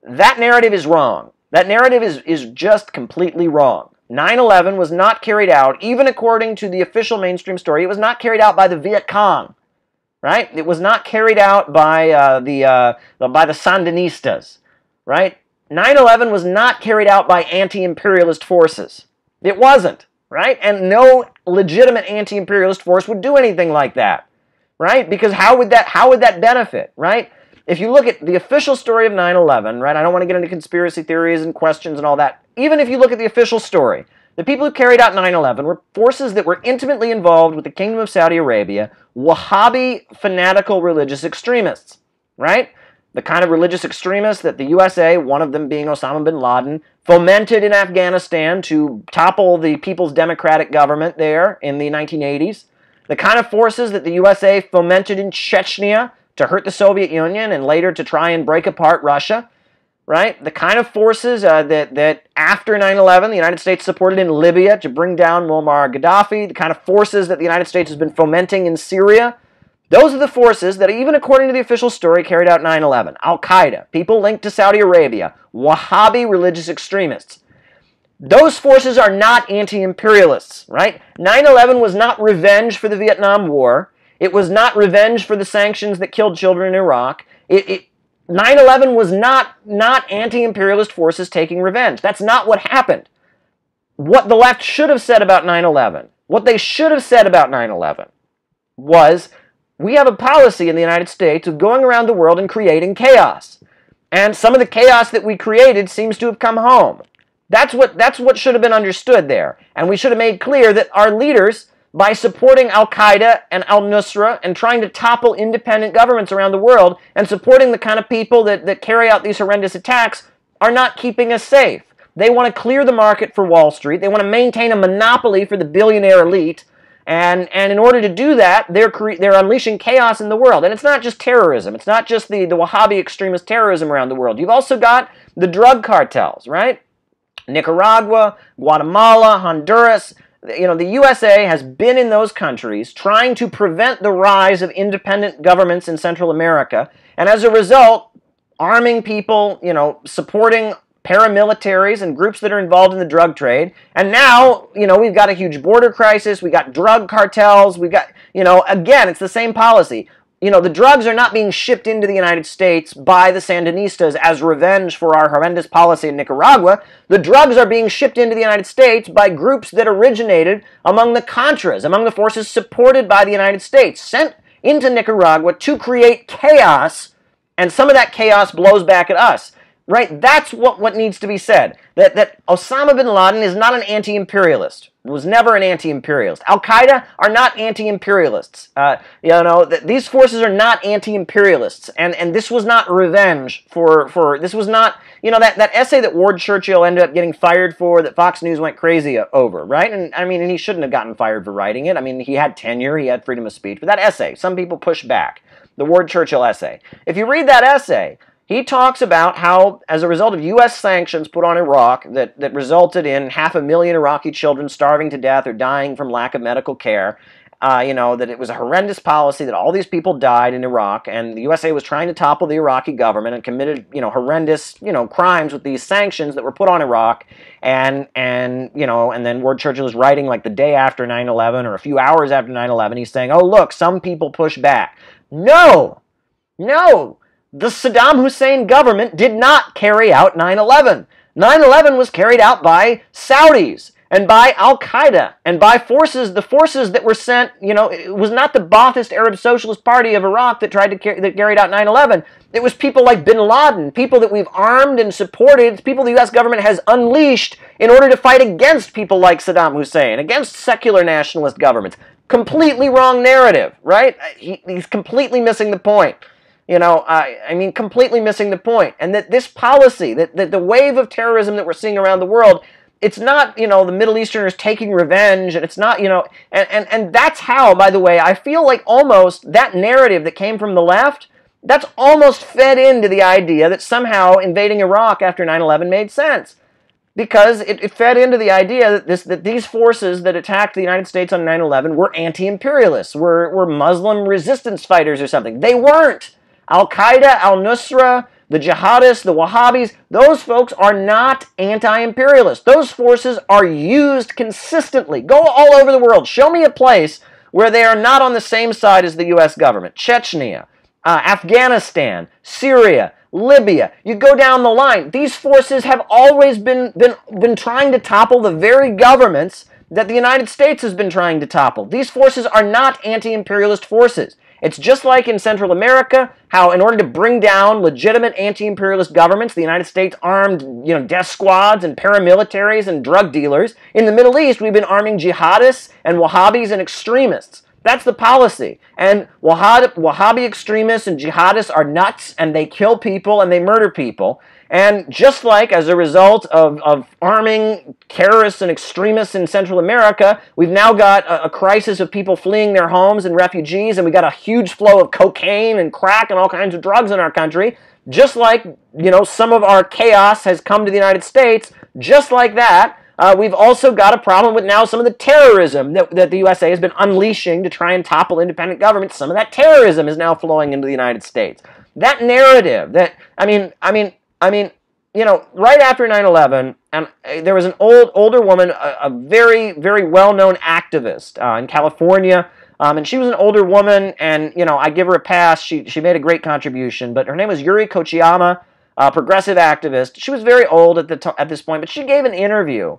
That narrative is wrong. That narrative is just completely wrong. 9/11 was not carried out, even according to the official mainstream story, it was not carried out by the Viet Cong, right? It was not carried out by the Sandinistas, right? 9/11 was not carried out by anti-imperialist forces. It wasn't, right? And no legitimate anti-imperialist force would do anything like that, right? Because how would that benefit, right? If you look at the official story of 9/11, right, I don't want to get into conspiracy theories and questions and all that. Even if you look at the official story, the people who carried out 9/11 were forces that were intimately involved with the Kingdom of Saudi Arabia, Wahhabi fanatical religious extremists, right? The kind of religious extremists that the USA, one of them being Osama bin Laden, fomented in Afghanistan to topple the People's Democratic government there in the 1980s. The kind of forces that the USA fomented in Chechnya to hurt the Soviet Union and later to try and break apart Russia. right? The kind of forces that after 9/11 the United States supported in Libya to bring down Muammar Gaddafi, the kind of forces that the United States has been fomenting in Syria, those are the forces that, even according to the official story, carried out 9/11. Al-Qaeda, people linked to Saudi Arabia, Wahhabi religious extremists. Those forces are not anti-imperialists, right? 9/11 was not revenge for the Vietnam War. It was not revenge for the sanctions that killed children in Iraq. 9/11 was not anti-imperialist forces taking revenge. That's not what happened. What the left should have said about 9/11, what they should have said about 9/11 was, we have a policy in the United States of going around the world and creating chaos. And some of the chaos that we created seems to have come home. That's what should have been understood there. And we should have made clear that our leaders, by supporting Al-Qaeda and Al-Nusra and trying to topple independent governments around the world and supporting the kind of people that carry out these horrendous attacks, are not keeping us safe. They want to clear the market for Wall Street. They want to maintain a monopoly for the billionaire elite. And in order to do that, they're unleashing chaos in the world. And it's not just terrorism. It's not just the Wahhabi extremist terrorism around the world. You've also got the drug cartels, right? Nicaragua, Guatemala, Honduras. You know, the USA has been in those countries trying to prevent the rise of independent governments in Central America. And as a result, arming people, you know, supporting paramilitaries and groups that are involved in the drug trade. And now, you know, we've got a huge border crisis. We've got drug cartels. We've got, you know, again, it's the same policy. You know, the drugs are not being shipped into the United States by the Sandinistas as revenge for our horrendous policy in Nicaragua. The drugs are being shipped into the United States by groups that originated among the Contras, among the forces supported by the United States, sent into Nicaragua to create chaos, and some of that chaos blows back at us. Right? That's what needs to be said. That Osama bin Laden is not an anti-imperialist. Was never an anti-imperialist. Al-Qaeda are not anti-imperialists. You know, these forces are not anti-imperialists. And this was not revenge for this was not, you know, that essay that Ward Churchill ended up getting fired for, that Fox News went crazy over, right? And I mean, and he shouldn't have gotten fired for writing it. I mean, he had tenure, he had freedom of speech. But that essay, some people push back. The Ward Churchill essay. If you read that essay, he talks about how, as a result of U.S. sanctions put on Iraq that resulted in 500,000 Iraqi children starving to death or dying from lack of medical care, you know, that it was a horrendous policy, that all these people died in Iraq, and the USA was trying to topple the Iraqi government and committed, you know, horrendous, you know, crimes with these sanctions that were put on Iraq, and you know, and then Ward Churchill is writing like the day after 9/11 or a few hours after 9/11, he's saying, oh, look, some people push back. No! No! The Saddam Hussein government did not carry out 9/11. 9/11 was carried out by Saudis and by Al-Qaeda and by the forces that were sent. You know, it was not the Ba'athist Arab Socialist Party of Iraq that carried out 9/11. It was people like bin Laden, people that we've armed and supported, people the U.S. government has unleashed in order to fight against people like Saddam Hussein, against secular nationalist governments. Completely wrong narrative, right? He's completely missing the point. You know, I mean, completely missing the point. And that this policy, that the wave of terrorism that we're seeing around the world, it's not, you know, the Middle Easterners taking revenge, and it's not, you know, and that's how, by the way, I feel like almost that narrative that came from the left, that's almost fed into the idea that somehow invading Iraq after 9/11 made sense. Because it fed into the idea that these forces that attacked the United States on 9/11 were anti-imperialists, were Muslim resistance fighters or something. They weren't. Al-Qaeda, Al-Nusra, the jihadists, the Wahhabis, those folks are not anti-imperialist. Those forces are used consistently. Go all over the world. Show me a place where they are not on the same side as the U.S. government. Chechnya, Afghanistan, Syria, Libya. You go down the line. These forces have always been trying to topple the very governments that the United States has been trying to topple. These forces are not anti-imperialist forces. It's just like in Central America, how in order to bring down legitimate anti-imperialist governments, the United States armed, you know, death squads and paramilitaries and drug dealers. In the Middle East, we've been arming jihadists and Wahhabis and extremists. That's the policy. And Wahhabi extremists and jihadists are nuts, and they kill people and they murder people. And just like as a result of arming terrorists and extremists in Central America, we've now got a crisis of people fleeing their homes and refugees, and we've got a huge flow of cocaine and crack and all kinds of drugs in our country. just like, some of our chaos has come to the United States, just like that, we've also got a problem with now some of the terrorism that the USA has been unleashing to try and topple independent governments. Some of that terrorism is now flowing into the United States. That narrative that, right after 9/11, and there was an older woman, a very, very well-known activist in California, and she was an older woman, and, I give her a pass. She made a great contribution, but her name was Yuri Kochiyama, a progressive activist. She was very old at this point, but she gave an interview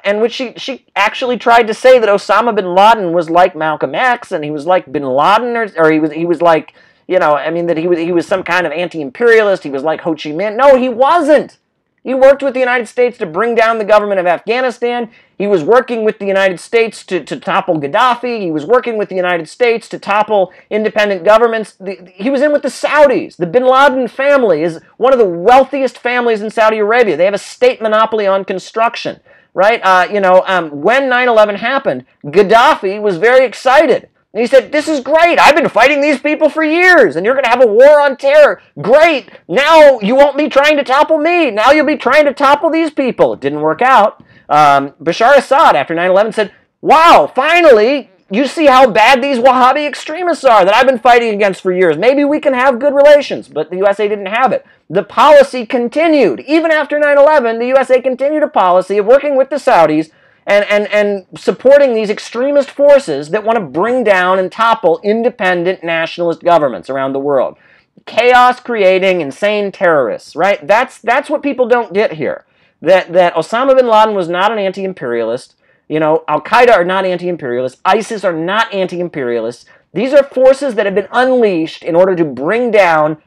in which she actually tried to say that Osama bin Laden was like Malcolm X, and he was like bin Laden, or he was like, that he was some kind of anti-imperialist. He was like Ho Chi Minh. No, he wasn't. He worked with the United States to bring down the government of Afghanistan. He was working with the United States to topple Gaddafi. He was working with the United States to topple independent governments. He was in with the Saudis. The bin Laden family is one of the wealthiest families in Saudi Arabia. They have a state monopoly on construction, right? When 9/11 happened, Gaddafi was very excited. And he said, this is great. I've been fighting these people for years, and you're going to have a war on terror. Great. Now you won't be trying to topple me. Now you'll be trying to topple these people. It didn't work out. Bashar Assad, after 9/11, said, wow, finally, you see how bad these Wahhabi extremists are that I've been fighting against for years. Maybe we can have good relations. But the USA didn't have it. The policy continued. Even after 9/11, the USA continued a policy of working with the Saudis and supporting these extremist forces that want to bring down and topple independent nationalist governments around the world. Chaos creating insane terrorists, right? That's what people don't get here. That Osama bin Laden was not an anti-imperialist. Al-Qaeda are not anti-imperialists. ISIS are not anti-imperialists. These are forces that have been unleashed in order to bring down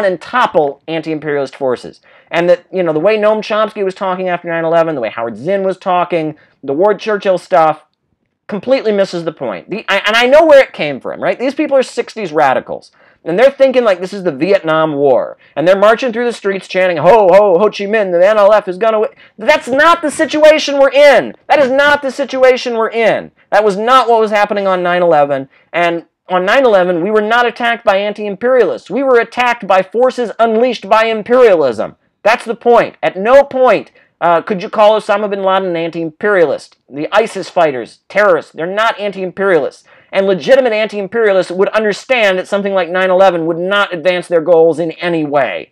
and topple anti-imperialist forces. And that, the way Noam Chomsky was talking after 9/11, the way Howard Zinn was talking, the Ward Churchill stuff, completely misses the point. And I know where it came from, right? These people are 60s radicals. And they're thinking like this is the Vietnam War. And they're marching through the streets chanting, ho, ho, Ho Chi Minh, the NLF is going to win. That's not the situation we're in. That is not the situation we're in. That was not what was happening on 9/11. And on 9/11, we were not attacked by anti-imperialists. We were attacked by forces unleashed by imperialism. That's the point. At no point could you call Osama bin Laden an anti-imperialist. The ISIS fighters, terrorists, they're not anti-imperialists. And legitimate anti-imperialists would understand that something like 9/11 would not advance their goals in any way.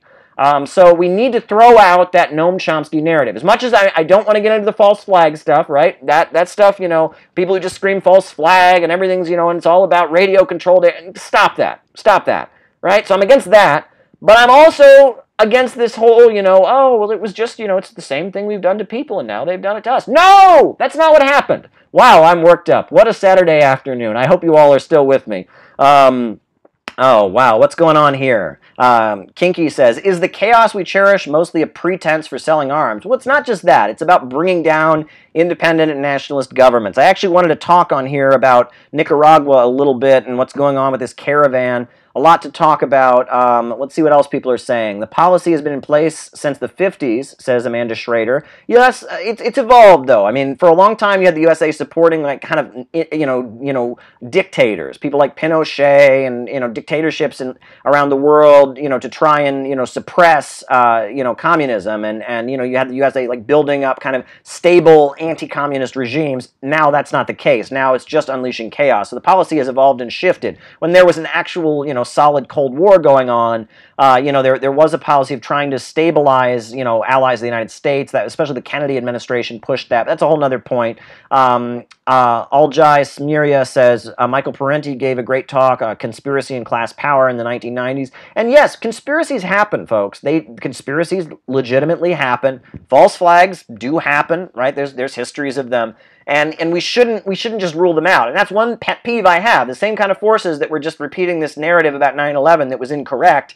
So we need to throw out that Noam Chomsky narrative. As much as I don't want to get into the false flag stuff, right? That stuff, people who just scream false flag and everything's, and it's all about radio controlled. Stop that. Stop that. Right? So I'm against that. But I'm also against this whole, oh, well, it was just, it's the same thing we've done to people and now they've done it to us. No! That's not what happened. Wow, I'm worked up. What a Saturday afternoon. I hope you all are still with me. Oh, wow, what's going on here? Kinky says, is the chaos we cherish mostly a pretense for selling arms? Well, it's not just that. It's about bringing down independent and nationalist governments. I actually wanted to talk on here about Nicaragua a little bit and what's going on with this caravan. A lot to talk about. Let's see what else people are saying. The policy has been in place since the 50s, says Amanda Schrader. Yes, it's evolved, though. I mean, for a long time, you had the USA supporting, like, kind of, dictators. People like Pinochet and, dictatorships around the world, to try and, suppress, communism. And you had the USA, like, building up kind of stable anti-communist regimes. Now that's not the case. Now it's just unleashing chaos. So the policy has evolved and shifted. When there was an actual, solid Cold War going on, there was a policy of trying to stabilize, allies of the United States. That especially the Kennedy administration pushed that. That's a whole other point. Aljai Smiria says Michael Parenti gave a great talk, Conspiracy and Class Power in the 1990s. And yes, conspiracies happen, folks. Conspiracies legitimately happen. False flags do happen, right? There's histories of them. And we shouldn't just rule them out. And that's one pet peeve I have. The same kind of forces that were just repeating this narrative about 9/11 that was incorrect,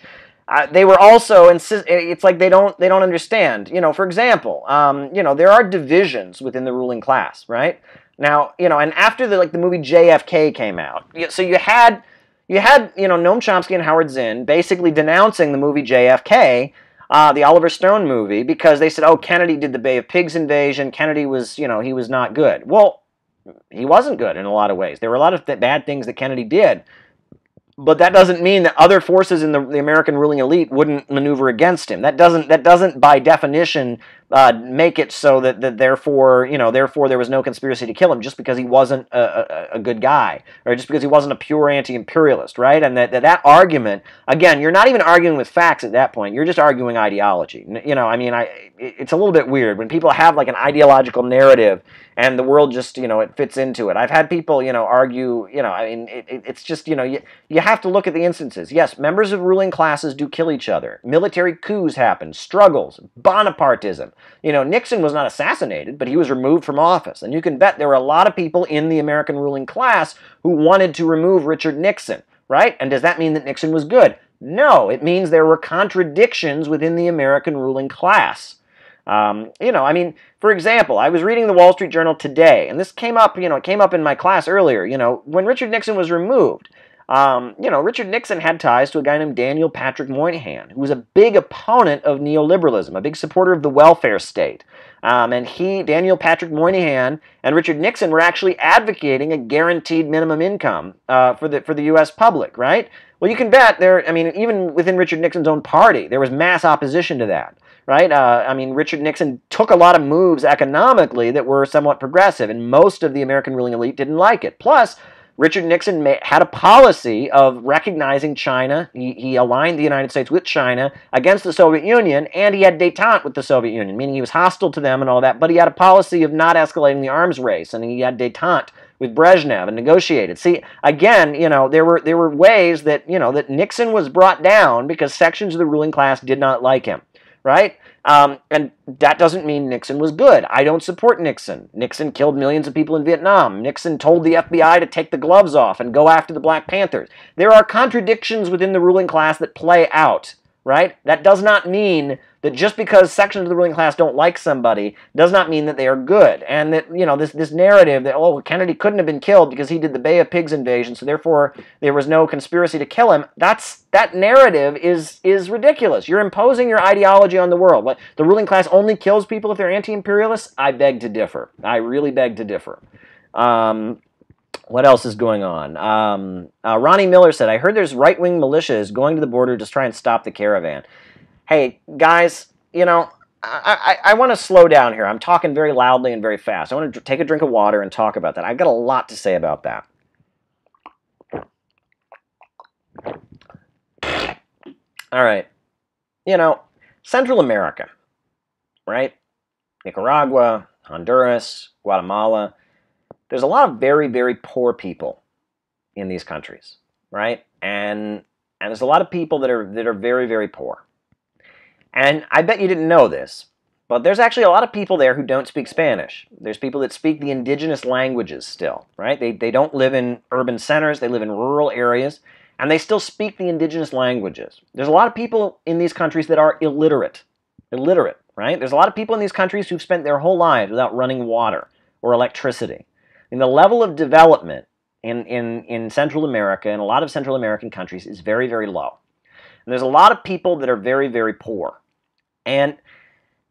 they were also it's like they don't understand. For example, there are divisions within the ruling class, right? Now, and after the movie JFK came out, so you had Noam Chomsky and Howard Zinn basically denouncing the movie JFK. The Oliver Stone movie, because they said, oh, Kennedy did the Bay of Pigs invasion. Kennedy was, he was not good. Well, he wasn't good in a lot of ways. There were a lot of bad things that Kennedy did. But that doesn't mean that other forces in the American ruling elite wouldn't maneuver against him. That doesn't by definition make it so that therefore therefore there was no conspiracy to kill him just because he wasn't a good guy, or just because he wasn't a pure anti-imperialist, right? And that argument, again, you're not even arguing with facts at that point. You're just arguing ideology. It's a little bit weird when people have like an ideological narrative and the world just it fits into it. I've had people argue it's just you have to look at the instances. Yes, members of ruling classes do kill each other. Military coups happen, struggles, Bonapartism. Nixon was not assassinated, but he was removed from office. And you can bet there were a lot of people in the American ruling class who wanted to remove Richard Nixon, right? And does that mean that Nixon was good? No, it means there were contradictions within the American ruling class. For example, I was reading the Wall Street Journal today, and this came up, it came up in my class earlier, when Richard Nixon was removed. Richard Nixon had ties to a guy named Daniel Patrick Moynihan, who was a big opponent of neoliberalism, a big supporter of the welfare state. Daniel Patrick Moynihan and Richard Nixon were actually advocating a guaranteed minimum income for the U.S. public, right? Well, you can bet even within Richard Nixon's own party, there was mass opposition to that. Right? Richard Nixon took a lot of moves economically that were somewhat progressive, and most of the American ruling elite didn't like it. Plus, Richard Nixon had a policy of recognizing China. He aligned the United States with China against the Soviet Union, and he had détente with the Soviet Union, meaning he was hostile to them and all that, but he had a policy of not escalating the arms race, and he had détente with Brezhnev and negotiated. See, again, there were ways that, that Nixon was brought down because sections of the ruling class did not like him. Right? And that doesn't mean Nixon was good. I don't support Nixon. Nixon killed millions of people in Vietnam. Nixon told the FBI to take the gloves off and go after the Black Panthers. There are contradictions within the ruling class that play out, right? That does not mean that just because sections of the ruling class don't like somebody does not mean that they are good. And that, this narrative that, Kennedy couldn't have been killed because he did the Bay of Pigs invasion, so therefore there was no conspiracy to kill him, that narrative is ridiculous. You're imposing your ideology on the world. What, the ruling class only kills people if they're anti-imperialists? I beg to differ. I really beg to differ. What else is going on? Ronnie Miller said, I heard there's right-wing militias going to the border to try and stop the caravan. Hey, guys, I want to slow down here. I'm talking very loudly and very fast. I want to take a drink of water and talk about that. I've got a lot to say about that. All right. Central America, right? Nicaragua, Honduras, Guatemala. There's a lot of very, very poor people in these countries, right? And there's a lot of people that are very, very poor. And I bet you didn't know this, but there's actually a lot of people there who don't speak Spanish. There's people that speak the indigenous languages still, right? They don't live in urban centers. They live in rural areas, and they still speak the indigenous languages. There's a lot of people in these countries that are illiterate, right? There's a lot of people in these countries who've spent their whole lives without running water or electricity. And the level of development in Central America and a lot of Central American countries is very, very low. And there's a lot of people that are very, very poor. And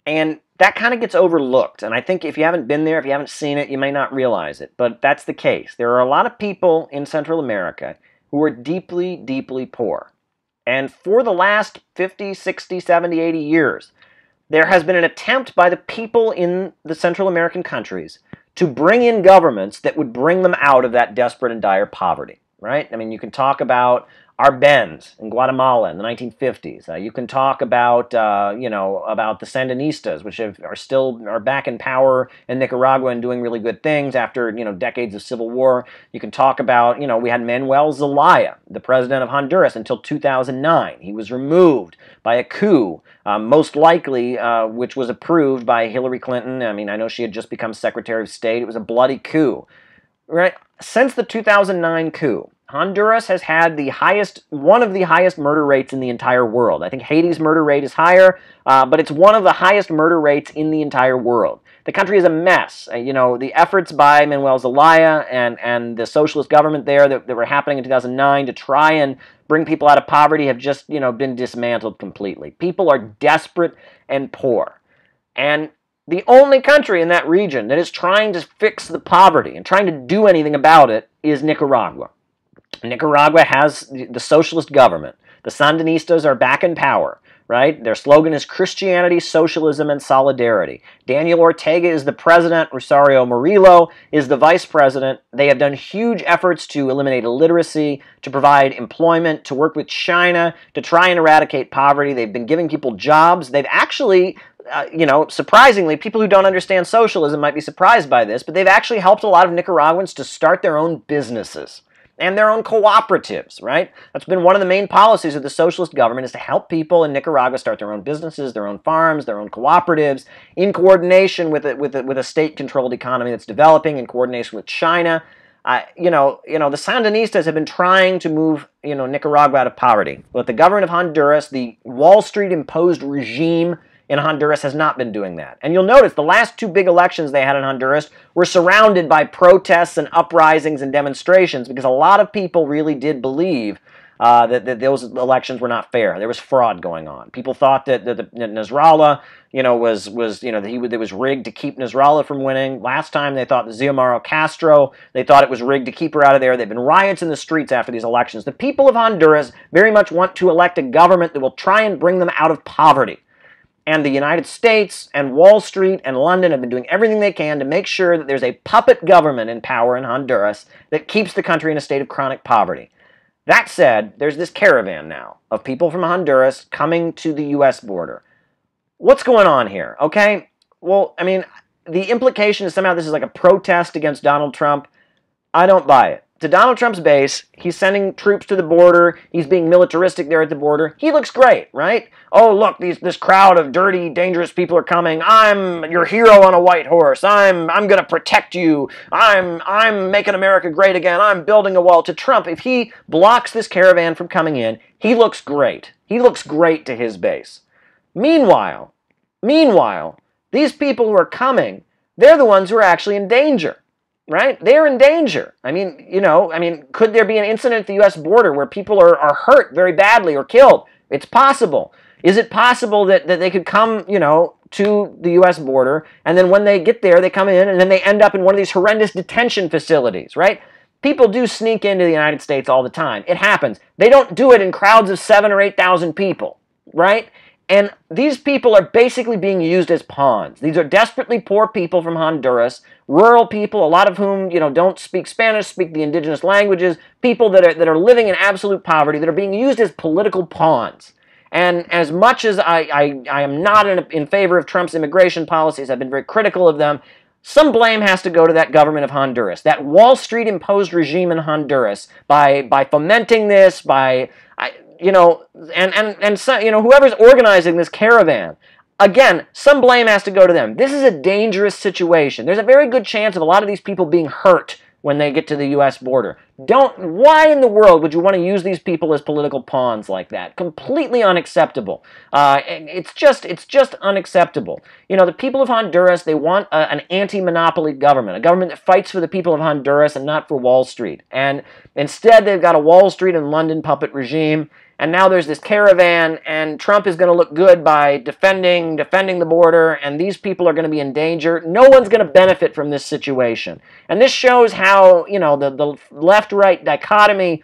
that kind of gets overlooked. And I think if you haven't been there, if you haven't seen it, you may not realize it. But that's the case. There are a lot of people in Central America who are deeply, deeply poor. And for the last 50, 60, 70, 80 years, there has been an attempt by the people in the Central American countries to bring in governments that would bring them out of that desperate and dire poverty, right? You can talk about Arbenz in Guatemala in the 1950s. You can talk about, about the Sandinistas, which are back in power in Nicaragua and doing really good things after, decades of civil war. You can talk about, we had Manuel Zelaya, the president of Honduras, until 2009. He was removed by a coup, most likely, which was approved by Hillary Clinton. I know she had just become Secretary of State. It was a bloody coup, right? Since the 2009 coup, Honduras has had one of the highest murder rates in the entire world. I think Haiti's murder rate is higher, but it's one of the highest murder rates in the entire world. The country is a mess. The efforts by Manuel Zelaya and the socialist government there that were happening in 2009 to try and bring people out of poverty have just, been dismantled completely. People are desperate and poor. And the only country in that region that is trying to fix the poverty and trying to do anything about it is Nicaragua. Nicaragua has the socialist government. The Sandinistas are back in power, right? Their slogan is Christianity, Socialism, and Solidarity. Daniel Ortega is the president. Rosario Murillo is the vice president. They have done huge efforts to eliminate illiteracy, to provide employment, to work with China, to try and eradicate poverty. They've been giving people jobs. They've actually surprisingly, people who don't understand socialism might be surprised by this, but they've actually helped a lot of Nicaraguans to start their own businesses and their own cooperatives, right? That's been one of the main policies of the socialist government, is to help people in Nicaragua start their own businesses, their own farms, their own cooperatives, in coordination with a state-controlled economy that's developing, in coordination with China. The Sandinistas have been trying to move, Nicaragua out of poverty. But the government of Honduras, the Wall Street-imposed regime in Honduras, has not been doing that. And you'll notice the last two big elections they had in Honduras were surrounded by protests and uprisings and demonstrations, because a lot of people really did believe that those elections were not fair. There was fraud going on. People thought that Nasrallah, it was rigged to keep Nasrallah from winning. Last time they thought that Xiomara Castro, they thought it was rigged to keep her out of there. There have been riots in the streets after these elections. The people of Honduras very much want to elect a government that will try and bring them out of poverty. And the United States and Wall Street and London have been doing everything they can to make sure that there's a puppet government in power in Honduras that keeps the country in a state of chronic poverty. That said, there's this caravan now of people from Honduras coming to the U.S. border. What's going on here, okay? Well, I mean, the implication is somehow this is like a protest against Donald Trump. I don't buy it. To Donald Trump's base, he's sending troops to the border. He's being militaristic there at the border. He looks great, right? Oh, look, this crowd of dirty, dangerous people are coming. I'm your hero on a white horse. I'm going to protect you. I'm making America great again. I'm building a wall. To Trump, if he blocks this caravan from coming in, he looks great. He looks great to his base. Meanwhile, these people who are coming, they're the ones who are actually in danger. Right? They're in danger. I mean, could there be an incident at the U.S. border where people are hurt very badly or killed? It's possible. Is it possible that they could come, to the U.S. border, and then when they get there, they come in, and then they end up in one of these horrendous detention facilities, right? People do sneak into the United States all the time. It happens. They don't do it in crowds of 7,000 or 8,000 people, right? And these people are basically being used as pawns. These are desperately poor people from Honduras, rural people, a lot of whom, don't speak Spanish, speak the indigenous languages, people that are living in absolute poverty, that are being used as political pawns. And as much as I am not in favor of Trump's immigration policies, I've been very critical of them, some blame has to go to that government of Honduras, that Wall Street-imposed regime in Honduras, by fomenting this, whoever's organizing this caravan. Again, some blame has to go to them. This is a dangerous situation. There's a very good chance of a lot of these people being hurt when they get to the U.S. border. Why in the world would you want to use these people as political pawns like that? Completely unacceptable. It's just unacceptable. The people of Honduras, they want an anti-monopoly government, a government that fights for the people of Honduras and not for Wall Street. And instead, they've got a Wall Street and London puppet regime. And now there's this caravan, and Trump is going to look good by defending the border, and these people are going to be in danger. No one's going to benefit from this situation. And this shows how, the left-right dichotomy,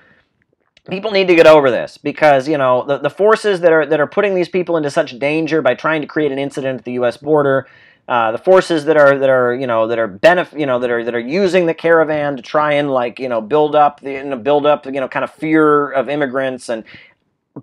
people need to get over this, because, the forces that are putting these people into such danger by trying to create an incident at the U.S. border, the forces that are using the caravan to try and build up kind of fear of immigrants, and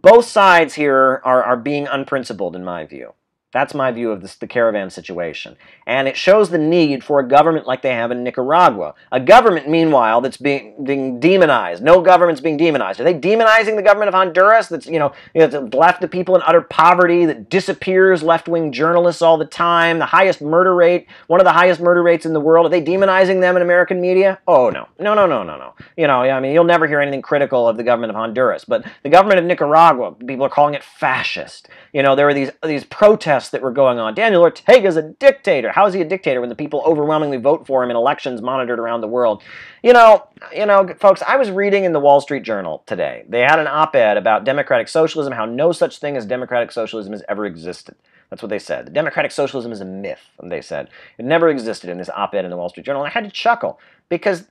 both sides here are being unprincipled, in my view. That's my view of the caravan situation. And it shows the need for a government like they have in Nicaragua. A government, meanwhile, that's being demonized. No government's being demonized. Are they demonizing the government of Honduras that's, left the people in utter poverty, that disappears left-wing journalists all the time, the highest murder rate, one of the highest murder rates in the world? Are they demonizing them in American media? Oh, no. No. You'll never hear anything critical of the government of Honduras. But the government of Nicaragua, people are calling it fascist. There are these protests that were going on. Daniel Ortega's a dictator. How is he a dictator when the people overwhelmingly vote for him in elections monitored around the world? Folks, I was reading in the Wall Street Journal today. They had an op-ed about democratic socialism, how no such thing as democratic socialism has ever existed. That's what they said. The democratic socialism is a myth, they said. It never existed in this op-ed in the Wall Street Journal. And I had to chuckle because,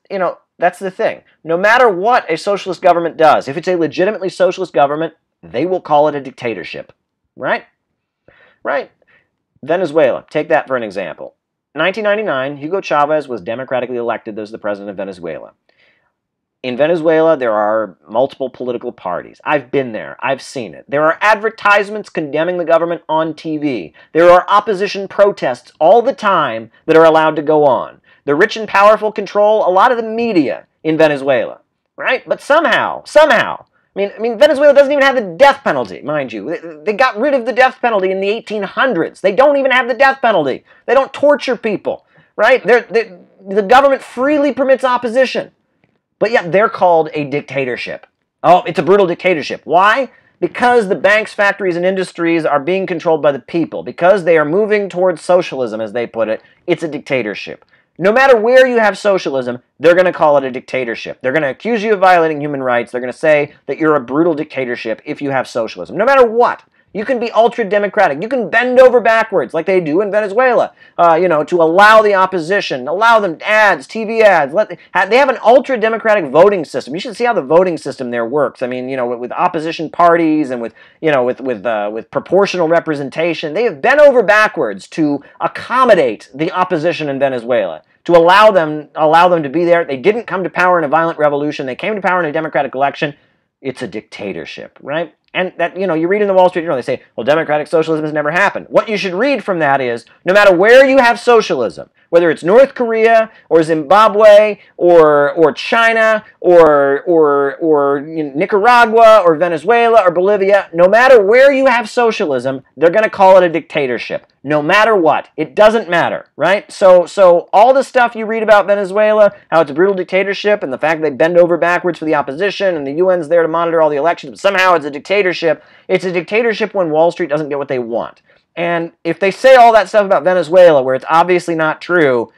That's the thing. No matter what a socialist government does, if it's a legitimately socialist government, they will call it a dictatorship. Right? Right? Venezuela, take that for an example. 1999, Hugo Chavez was democratically elected as the president of Venezuela. In Venezuela, there are multiple political parties. I've been there. I've seen it. There are advertisements condemning the government on TV. There are opposition protests all the time that are allowed to go on. The rich and powerful control a lot of the media in Venezuela, right? But somehow, I mean, Venezuela doesn't even have the death penalty, mind you. They got rid of the death penalty in the 1800s. They don't even have the death penalty. They don't torture people, right? The government freely permits opposition. But yet they're called a dictatorship. Oh, it's a brutal dictatorship. Why? Because the banks, factories, and industries are being controlled by the people. Because they are moving towards socialism, as they put it, it's a dictatorship. No matter where you have socialism, they're going to call it a dictatorship. They're going to accuse you of violating human rights. They're going to say that you're a brutal dictatorship if you have socialism. No matter what. You can be ultra-democratic. You can bend over backwards like they do in Venezuela, to allow the opposition, allow them ads, TV ads. They have an ultra-democratic voting system. You should see how the voting system there works. I mean, with opposition parties and with proportional representation, they have bent over backwards to accommodate the opposition in Venezuela, to allow them to be there. They didn't come to power in a violent revolution. They came to power in a democratic election. It's a dictatorship, right? And that, you read in the Wall Street Journal, they say, well, democratic socialism has never happened. What you should read from that is, no matter where you have socialism, whether it's North Korea or Zimbabwe or China or Nicaragua or Venezuela or Bolivia, no matter where you have socialism, they're going to call it a dictatorship. No matter what. It doesn't matter, right? So all the stuff you read about Venezuela, how it's a brutal dictatorship, and the fact they bend over backwards for the opposition, and the UN's there to monitor all the elections, but somehow it's a dictatorship. It's a dictatorship when Wall Street doesn't get what they want. And if they say all that stuff about Venezuela, where it's obviously not true,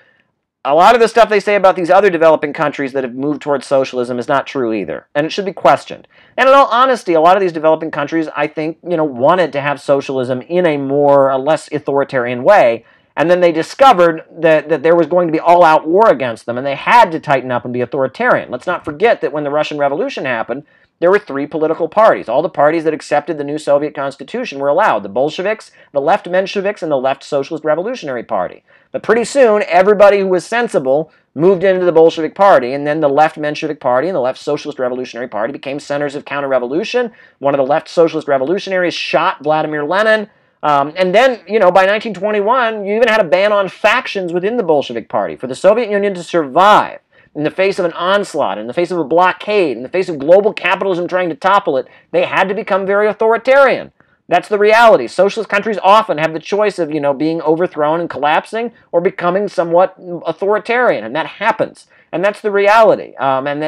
a lot of the stuff they say about these other developing countries that have moved towards socialism is not true either. And it should be questioned. And in all honesty, a lot of these developing countries, I think, wanted to have socialism in a more or less authoritarian way. And then they discovered that there was going to be all-out war against them, and they had to tighten up and be authoritarian. Let's not forget that when the Russian Revolution happened, there were three political parties. All the parties that accepted the new Soviet constitution were allowed. The Bolsheviks, the left Mensheviks, and the left Socialist Revolutionary Party. But pretty soon, everybody who was sensible moved into the Bolshevik Party, and then the left Menshevik Party and the left Socialist Revolutionary Party became centers of counter-revolution. One of the left Socialist revolutionaries shot Vladimir Lenin. And then, by 1921, you even had a ban on factions within the Bolshevik Party. For the Soviet Union to survive in the face of an onslaught, in the face of a blockade, in the face of global capitalism trying to topple it, they had to become very authoritarian. That's the reality. Socialist countries often have the choice of, being overthrown and collapsing or becoming somewhat authoritarian, and that happens. And that's the reality. And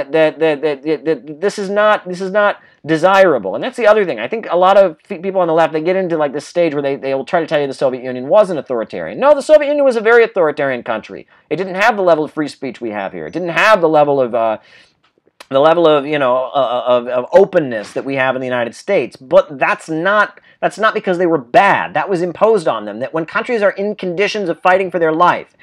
this is not desirable. And that's the other thing. I think a lot of people on the left, they get into like this stage where they will try to tell you the Soviet Union wasn't authoritarian. No, the Soviet Union was a very authoritarian country. It didn't have the level of free speech we have here. It didn't have the level of of openness that we have in the United States. But that's not because they were bad. That was imposed on them. That when countries are in conditions of fighting for their life,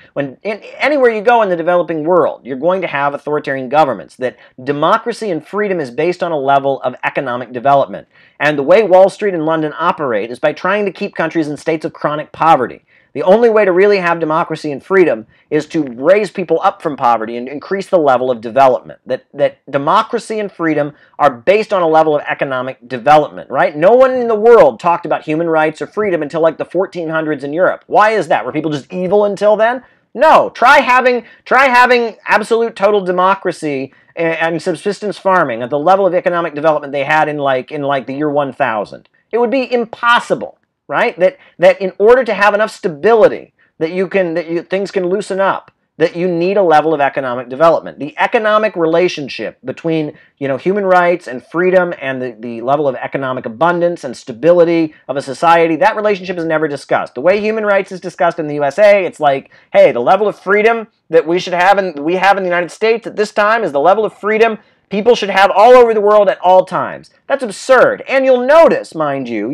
anywhere you go in the developing world, you're going to have authoritarian governments. That democracy and freedom is based on a level of economic development. And the way Wall Street and London operate is by trying to keep countries in states of chronic poverty. The only way to really have democracy and freedom is to raise people up from poverty and increase the level of development. That democracy and freedom are based on a level of economic development, right? No one in the world talked about human rights or freedom until like the 1400s in Europe. Why is that? Were people just evil until then? No. Try having absolute total democracy and subsistence farming at the level of economic development they had in the year 1000. It would be impossible. Right? That in order to have enough stability, things can loosen up, that you need a level of economic development. The economic relationship between human rights and freedom and the level of economic abundance and stability of a society, that relationship is never discussed. The way human rights is discussed in the USA, it's like, hey, the level of freedom that we have in the United States at this time is the level of freedom people should have all over the world at all times. That's absurd. And you'll notice, mind you,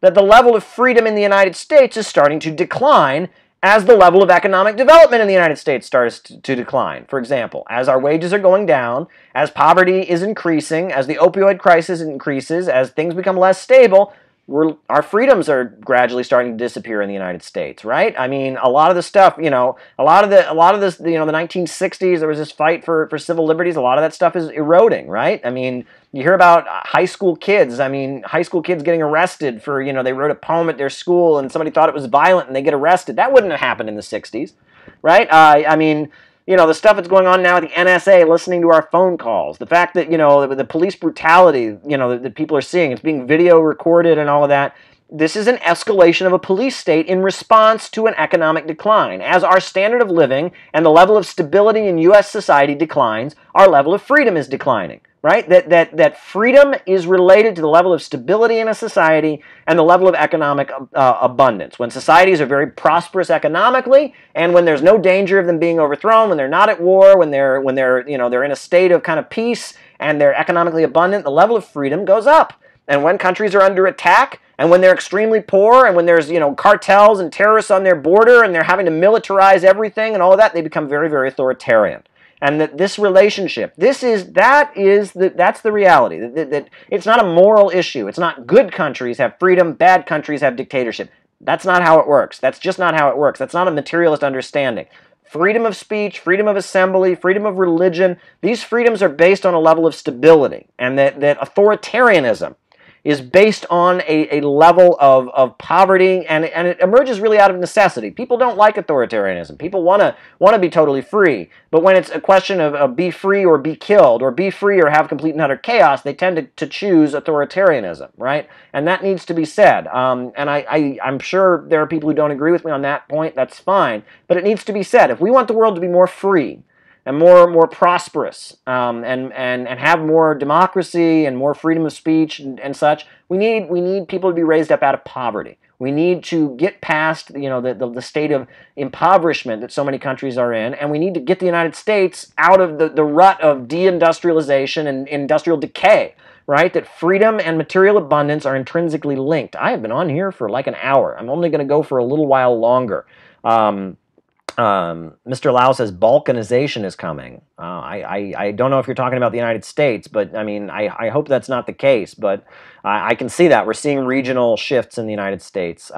that the level of freedom in the United States is starting to decline as the level of economic development in the United States starts to decline. For example, as our wages are going down, as poverty is increasing, as the opioid crisis increases, as things become less stable, our freedoms are gradually starting to disappear in the United States, right? I mean, a lot of the stuff, a lot of this, the 1960s, there was this fight for civil liberties. A lot of that stuff is eroding, right? I mean, you hear about high school kids. I mean, high school kids getting arrested for, they wrote a poem at their school and somebody thought it was violent and they get arrested. That wouldn't have happened in the 60s, right? I mean, the stuff that's going on now with the NSA listening to our phone calls, the fact that, the police brutality, that people are seeing, it's being video recorded and all of that. This is an escalation of a police state in response to an economic decline. As our standard of living and the level of stability in U.S. society declines, our level of freedom is declining. Right? That freedom is related to the level of stability in a society and the level of economic abundance. When societies are very prosperous economically, and when there's no danger of them being overthrown, when they're not at war, when they're in a state of kind of peace and they're economically abundant, the level of freedom goes up. And when countries are under attack, and when they're extremely poor, and when there's cartels and terrorists on their border, and they're having to militarize everything and all of that, they become very, very authoritarian. And that this relationship, that's the reality. That it's not a moral issue. It's not good countries have freedom, bad countries have dictatorship. That's not how it works. That's just not how it works. That's not a materialist understanding. Freedom of speech, freedom of assembly, freedom of religion, these freedoms are based on a level of stability. And that authoritarianism is based on a level of poverty, and it emerges really out of necessity. People don't like authoritarianism. People want to be totally free. But when it's a question of be free or be killed, or be free or have complete and utter chaos, they tend to choose authoritarianism, right? And that needs to be said. And I'm sure there are people who don't agree with me on that point. That's fine. But it needs to be said. If we want the world to be more free, and more prosperous, and have more democracy and more freedom of speech and such, we need people to be raised up out of poverty. We need to get past the state of impoverishment that so many countries are in, and we need to get the United States out of the rut of deindustrialization and industrial decay. Right? That freedom and material abundance are intrinsically linked. I have been on here for like an hour. I'm only going to go for a little while longer. Mr. Lau says balkanization is coming. I don't know if you're talking about the United States, but I mean, I hope that's not the case, but I can see that. We're seeing regional shifts in the United States.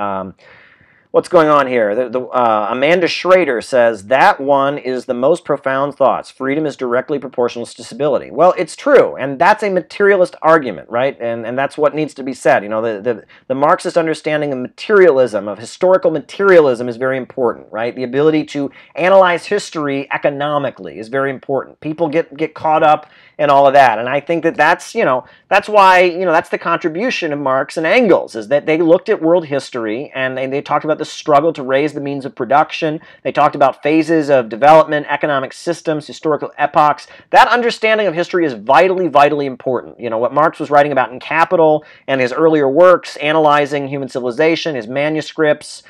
What's going on here? Amanda Schrader says, that one is the most profound thoughts. Freedom is directly proportional to stability. Well, it's true, and that's a materialist argument, right? And that's what needs to be said. The Marxist understanding of materialism, of historical materialism, is very important, right? The ability to analyze history economically is very important. People get caught up in all of that, and I think that's why that's the contribution of Marx and Engels, is that they looked at world history and they talked about the struggle to raise the means of production. They talked about phases of development, economic systems, historical epochs. That understanding of history is vitally important. What Marx was writing about in Capital and his earlier works, analyzing human civilization, his manuscripts,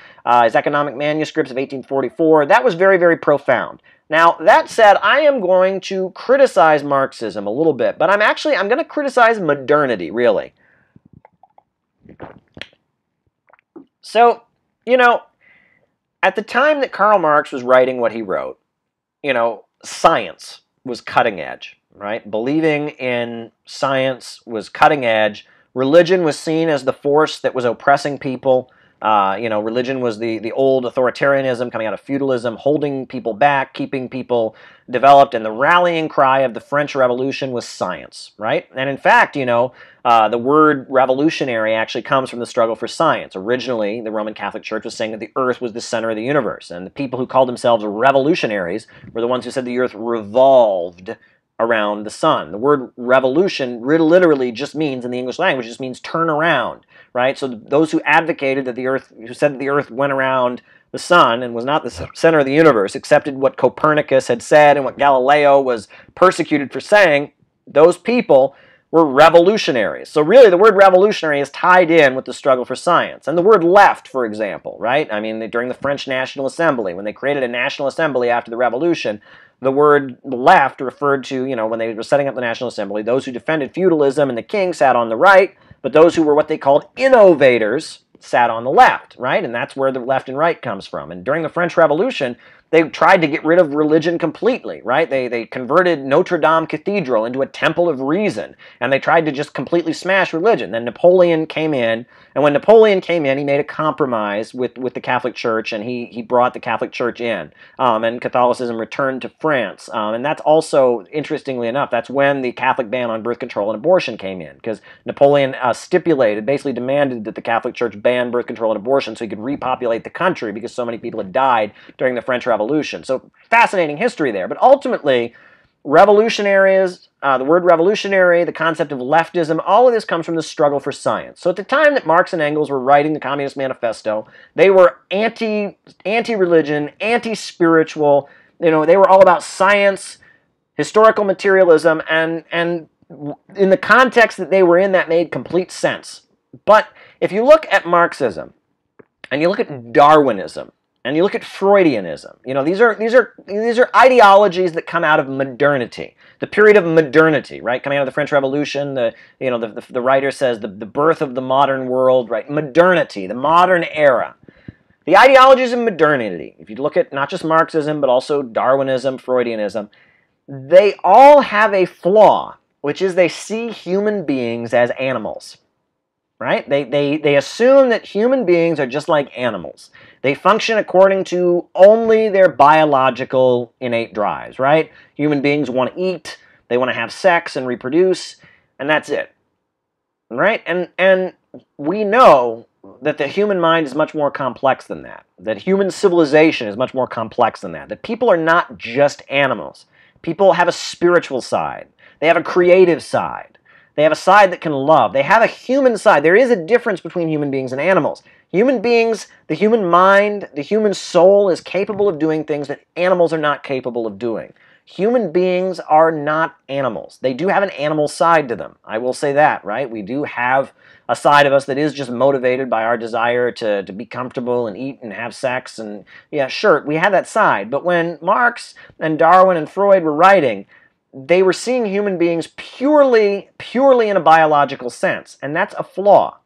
his economic manuscripts of 1844, that was very profound. Now, that said, I am going to criticize Marxism a little bit, but I'm going to criticize modernity, really. So, at the time that Karl Marx was writing what he wrote, science was cutting edge, right? Believing in science was cutting edge. Religion was seen as the force that was oppressing people. Religion was the old authoritarianism coming out of feudalism, holding people back, keeping people developed, and the rallying cry of the French Revolution was science, right? And in fact, the word revolutionary actually comes from the struggle for science. Originally, the Roman Catholic Church was saying that the earth was the center of the universe, and the people who called themselves revolutionaries were the ones who said the earth revolved around the sun. The word revolution literally just means, in the English language, just means turn around, right? So those who advocated that who said that the earth went around the sun and was not the center of the universe, accepted what Copernicus had said and what Galileo was persecuted for saying, those people were revolutionaries. So really the word revolutionary is tied in with the struggle for science. And the word left, for example, right? I mean, during the French National Assembly, when they created a National Assembly after the Revolution, the word left referred to, when they were setting up the National Assembly, those who defended feudalism and the king sat on the right, but those who were what they called innovators sat on the left, right? And that's where the left and right comes from. And during the French Revolution, they tried to get rid of religion completely, right? They converted Notre Dame Cathedral into a temple of reason, and they tried to just completely smash religion. Then Napoleon came in, and when Napoleon came in, he made a compromise with the Catholic Church, and he brought the Catholic Church in, and Catholicism returned to France. And that's also, interestingly enough, that's when the Catholic ban on birth control and abortion came in, because Napoleon stipulated, basically demanded that the Catholic Church ban birth control and abortion so he could repopulate the country because so many people had died during the French Revolution. So fascinating history there. But ultimately, revolutionaries, the word revolutionary, the concept of leftism, all of this comes from the struggle for science. So at the time that Marx and Engels were writing the Communist Manifesto, they were anti-religion, anti-spiritual. They were all about science, historical materialism, and in the context that they were in, that made complete sense. But if you look at Marxism, and you look at Darwinism, and you look at Freudianism, these are ideologies that come out of modernity, the period of modernity, right? Coming out of the French Revolution, the writer says the birth of the modern world, right? Modernity, the modern era. The ideologies of modernity, if you look at not just Marxism, but also Darwinism, Freudianism, they all have a flaw, which is they see human beings as animals. Right? They assume that human beings are just like animals. They function according to only their biological innate drives, right? Human beings want to eat, they want to have sex and reproduce, and that's it. Right? And we know that the human mind is much more complex than that human civilization is much more complex than that people are not just animals. People have a spiritual side. They have a creative side. They have a side that can love. They have a human side. There is a difference between human beings and animals. Human beings, the human mind, the human soul is capable of doing things that animals are not capable of doing. Human beings are not animals. They do have an animal side to them. I will say that, right? We do have a side of us that is just motivated by our desire to be comfortable and eat and have sex. And yeah, sure, we have that side. But when Marx and Darwin and Freud were writing, they were seeing human beings purely in a biological sense, and that's a flaw.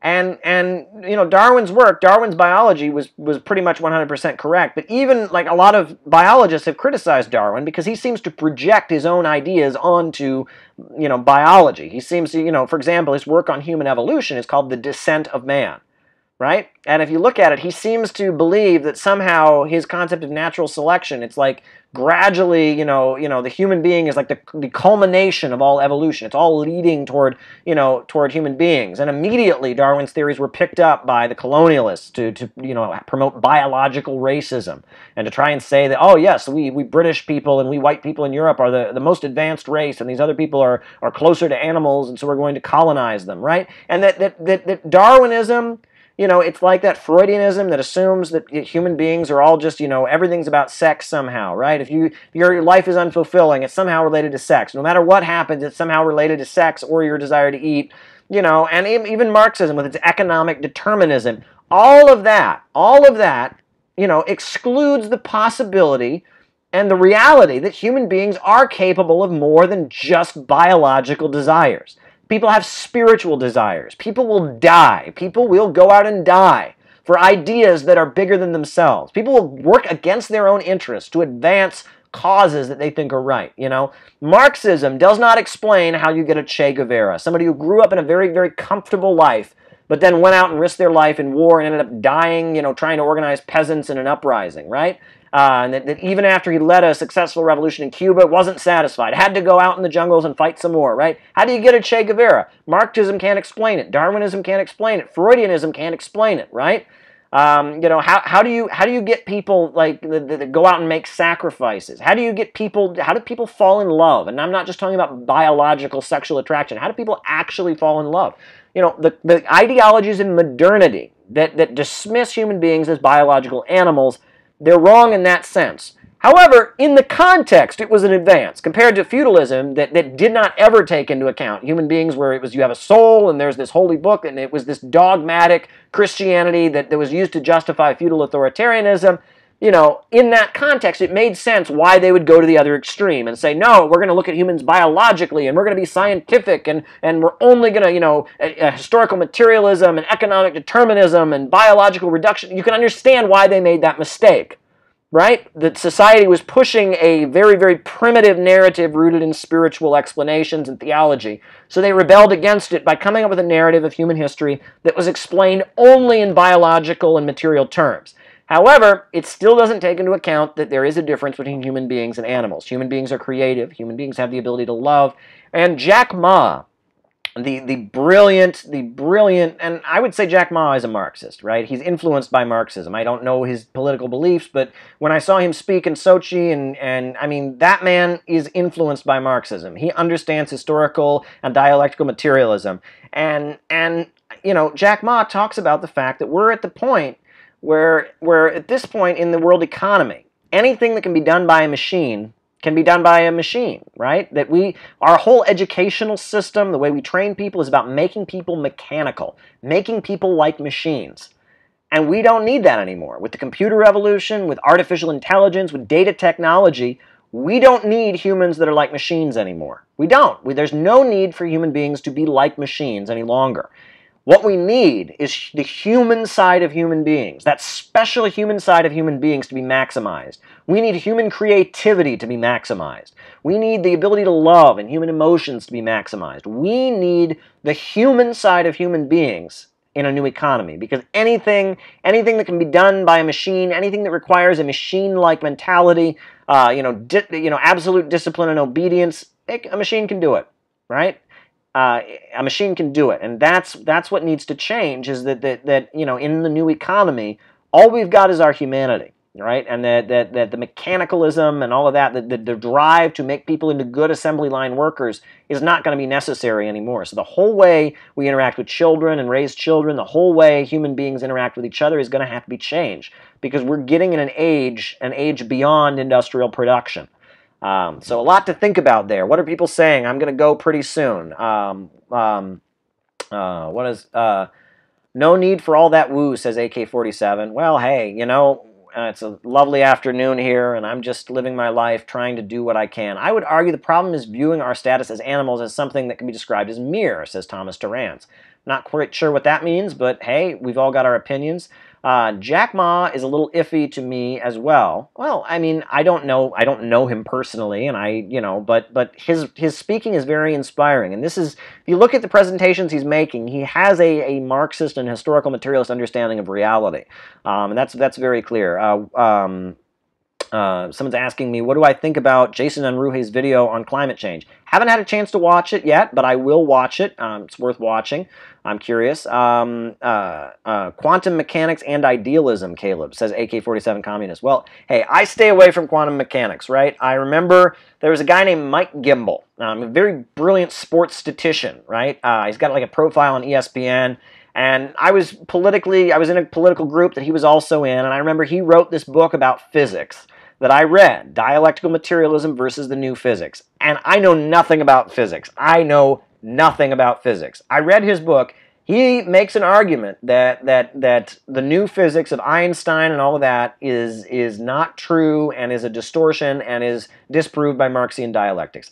And Darwin's work, Darwin's biology was pretty much 100% correct. But even like a lot of biologists have criticized Darwin because he seems to project his own ideas onto biology. He seems to for example, his work on human evolution is called The Descent of Man. Right? And if you look at it, he seems to believe that somehow his concept of natural selection, it's like gradually, the human being is like the culmination of all evolution. It's all leading toward human beings. And immediately Darwin's theories were picked up by the colonialists to promote biological racism and to try and say that, oh yes, we British people and we white people in Europe are the most advanced race, and these other people are closer to animals, and so we're going to colonize them, right? And that Darwinism, it's like that Freudianism that assumes that human beings are all just, everything's about sex somehow, right? If your life is unfulfilling, it's somehow related to sex. No matter what happens, it's somehow related to sex or your desire to eat, and even Marxism with its economic determinism. All of that, excludes the possibility and the reality that human beings are capable of more than just biological desires. People have spiritual desires. People will die. People will go out and die for ideas that are bigger than themselves. People will work against their own interests to advance causes that they think are right. Marxism does not explain how you get a Che Guevara, somebody who grew up in a very, very comfortable life, but then went out and risked their life in war and ended up dying, trying to organize peasants in an uprising, right? And that even after he led a successful revolution in Cuba, wasn't satisfied. Had to go out in the jungles and fight some more, right? How do you get a Che Guevara? Marxism can't explain it. Darwinism can't explain it. Freudianism can't explain it, right? How do you get people that go out and make sacrifices? How do people fall in love? And I'm not just talking about biological sexual attraction. How do people actually fall in love? The ideologies in modernity that dismiss human beings as biological animals, they're wrong in that sense. However, in the context, it was an advance compared to feudalism that did not ever take into account human beings, where it was you have a soul and there's this holy book, and it was this dogmatic Christianity that was used to justify feudal authoritarianism. you know, in that context, it made sense why they would go to the other extreme and say, no, we're going to look at humans biologically, and we're going to be scientific, and we're only going to, you know, historical materialism and economic determinism and biological reduction. You can understand why they made that mistake, right? That society was pushing a very, very primitive narrative rooted in spiritual explanations and theology. So they rebelled against it by coming up with a narrative of human history that was explained only in biological and material terms. However, it still doesn't take into account that there is a difference between human beings and animals. Human beings are creative. Human beings have the ability to love. And Jack Ma, the brilliant, and I would say Jack Ma is a Marxist, right? He's influenced by Marxism. I don't know his political beliefs, but when I saw him speak in Sochi, and I mean, that man is influenced by Marxism. He understands historical and dialectical materialism. And you know, Jack Ma talks about the fact that we're at the point where at this point in the world economy, anything that can be done by a machine can be done by a machine, right? That our whole educational system, the way we train people, is about making people mechanical, making people like machines. And we don't need that anymore. With the computer revolution, with artificial intelligence, with data technology, we don't need humans that are like machines anymore. We don't. There's no need for human beings to be like machines any longer. What we need is the human side of human beings, that special human side of human beings to be maximized. We need human creativity to be maximized. We need the ability to love and human emotions to be maximized. We need the human side of human beings in a new economy, because anything that can be done by a machine, anything that requires a machine-like mentality, absolute discipline and obedience, a machine can do it, right? A machine can do it, and that's what needs to change. Is that you know, in the new economy, all we've got is our humanity, right? And that the mechanicalism and all of that, the drive to make people into good assembly line workers is not going to be necessary anymore. So the whole way we interact with children and raise children, the whole way human beings interact with each other is going to have to be changed, because we're getting in an age beyond industrial production. So a lot to think about there. What are people saying? I'm going to go pretty soon. No need for all that woo, says AK-47. Well, hey, you know, it's a lovely afternoon here, and I'm just living my life trying to do what I can. I would argue the problem is viewing our status as animals as something that can be described as mere, says Thomas Durrance. Not quite sure what that means, but hey, we've all got our opinions. Jack Ma is a little iffy to me as well. Well, I mean, I don't know him personally, and but his speaking is very inspiring. And this is, if you look at the presentations he's making, he has a Marxist and historical materialist understanding of reality, and that's very clear. Someone's asking me, what do I think about Jason Unruhe's video on climate change? Haven't had a chance to watch it yet, but I will watch it. It's worth watching. I'm curious. Quantum mechanics and idealism, Caleb, says AK-47 Communist. Well, hey, I stay away from quantum mechanics, right? I remember there was a guy named Mike Gimbel, a very brilliant sports statistician, right? He's got like a profile on ESPN. And I was in a political group that he was also in, and I remember he wrote this book about physics that I read, Dialectical Materialism versus the New Physics. And I know nothing about physics. I know nothing about physics. I read his book. He makes an argument that the new physics of Einstein and all of that is not true and is a distortion and is disproved by Marxian dialectics.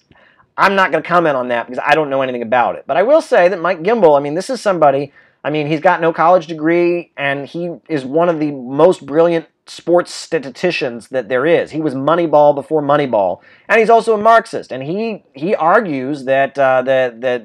I'm not going to comment on that because I don't know anything about it. But I will say that Mike Gimbel, I mean, this is somebody, I mean, he's got no college degree, and he is one of the most brilliant sports statisticians that there is. He was Moneyball before Moneyball, and he's also a Marxist. And he argues that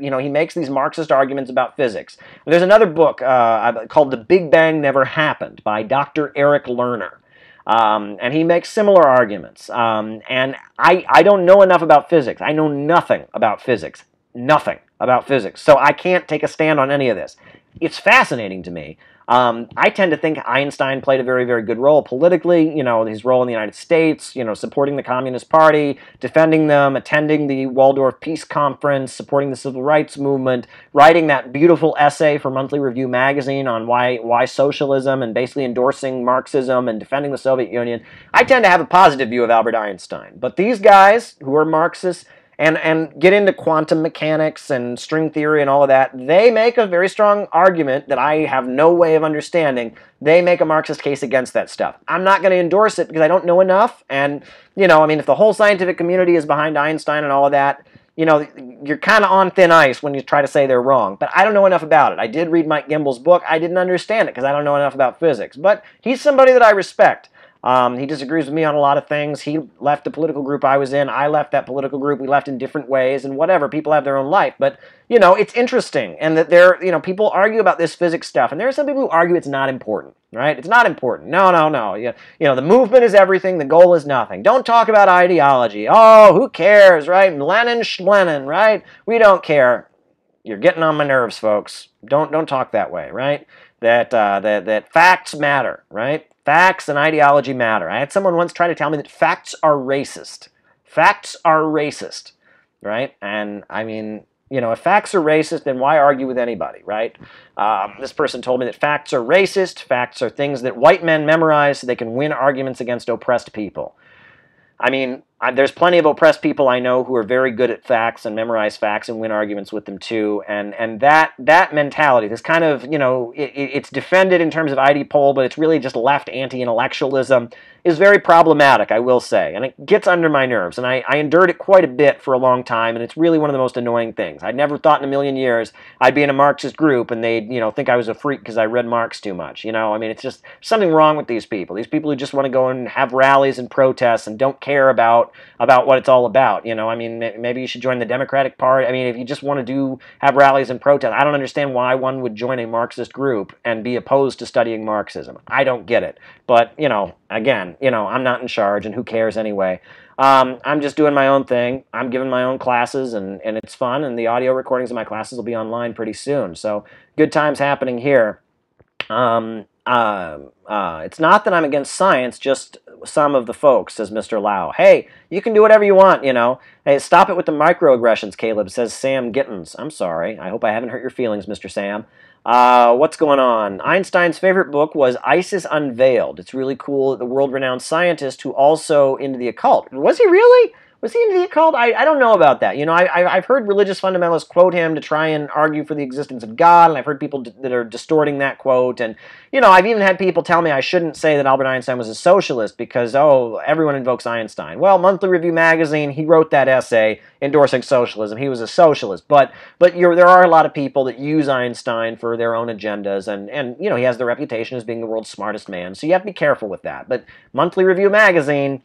he makes these Marxist arguments about physics. And there's another book called "The Big Bang Never Happened" by Dr. Eric Lerner. And he makes similar arguments. And I don't know enough about physics. I know nothing about physics. Nothing about physics. So I can't take a stand on any of this. It's fascinating to me. I tend to think Einstein played a very, very good role politically, his role in the United States, supporting the Communist Party, defending them, attending the Waldorf Peace Conference, supporting the Civil Rights Movement, writing that beautiful essay for Monthly Review magazine on why socialism, and basically endorsing Marxism and defending the Soviet Union. I tend to have a positive view of Albert Einstein. But these guys who are Marxists, and get into quantum mechanics and string theory and all of that, they make a very strong argument that I have no way of understanding. They make a Marxist case against that stuff. I'm not going to endorse it because I don't know enough. And, you know, I mean, if the whole scientific community is behind Einstein and all of that, you know, you're kind of on thin ice when you try to say they're wrong. But I don't know enough about it. I did read Mike Gimbel's book. I didn't understand it because I don't know enough about physics. But he's somebody that I respect. He disagrees with me on a lot of things. He left the political group I was in. I left that political group. We left in different ways and whatever. People have their own life. But, you know, it's interesting. And that you know, people argue about this physics stuff. And there are some people who argue it's not important, right? It's not important. No, no, no. You know, the movement is everything. The goal is nothing. Don't talk about ideology. Oh, who cares, right? Lenin, Schlenin, right? We don't care. You're getting on my nerves, folks. Don't talk that way, right? That facts matter, right? Facts and ideology matter. I had someone once try to tell me that facts are racist. Facts are racist, right? And I mean, you know, if facts are racist, then why argue with anybody, right? This person told me that facts are racist. Facts are things that white men memorize so they can win arguments against oppressed people. I mean, there's plenty of oppressed people I know who are very good at facts and memorize facts and win arguments with them too. And that mentality, this kind of, you know, it's defended in terms of ID poll, but it's really just left anti-intellectualism, is very problematic, I will say. And it gets under my nerves. And I endured it quite a bit for a long time, and it's really one of the most annoying things. I'd never thought in a million years I'd be in a Marxist group and they'd, you know, think I was a freak because I read Marx too much. You know, I mean, it's just something wrong with these people. These people who just want to go and have rallies and protests and don't care about what it's all about. You know, I mean, maybe you should join the Democratic Party. I mean, if you just want to have rallies and protests, I don't understand why one would join a Marxist group and be opposed to studying Marxism. I don't get it. But, you know, again, you know, I'm not in charge, and who cares anyway? I'm just doing my own thing. I'm giving my own classes, and it's fun, and the audio recordings of my classes will be online pretty soon. So good times happening here. It's not that I'm against science, just some of the folks, says Mr. Lau. Hey, you can do whatever you want, you know. Hey, stop it with the microaggressions, Caleb, says Sam Gittins. I'm sorry. I hope I haven't hurt your feelings, Mr. Sam. What's going on? Einstein's favorite book was ISIS Unveiled. It's really cool that the world-renowned scientist who also into the occult. Was he really? Was he into the occult? I don't know about that. You know, I've heard religious fundamentalists quote him to try and argue for the existence of God, and I've heard people that are distorting that quote. And, you know, I've even had people tell me I shouldn't say that Albert Einstein was a socialist because, oh, everyone invokes Einstein. Well, Monthly Review magazine, he wrote that essay endorsing socialism. He was a socialist. But there are a lot of people that use Einstein for their own agendas, and you know, he has the reputation as being the world's smartest man. So you have to be careful with that. But Monthly Review magazine,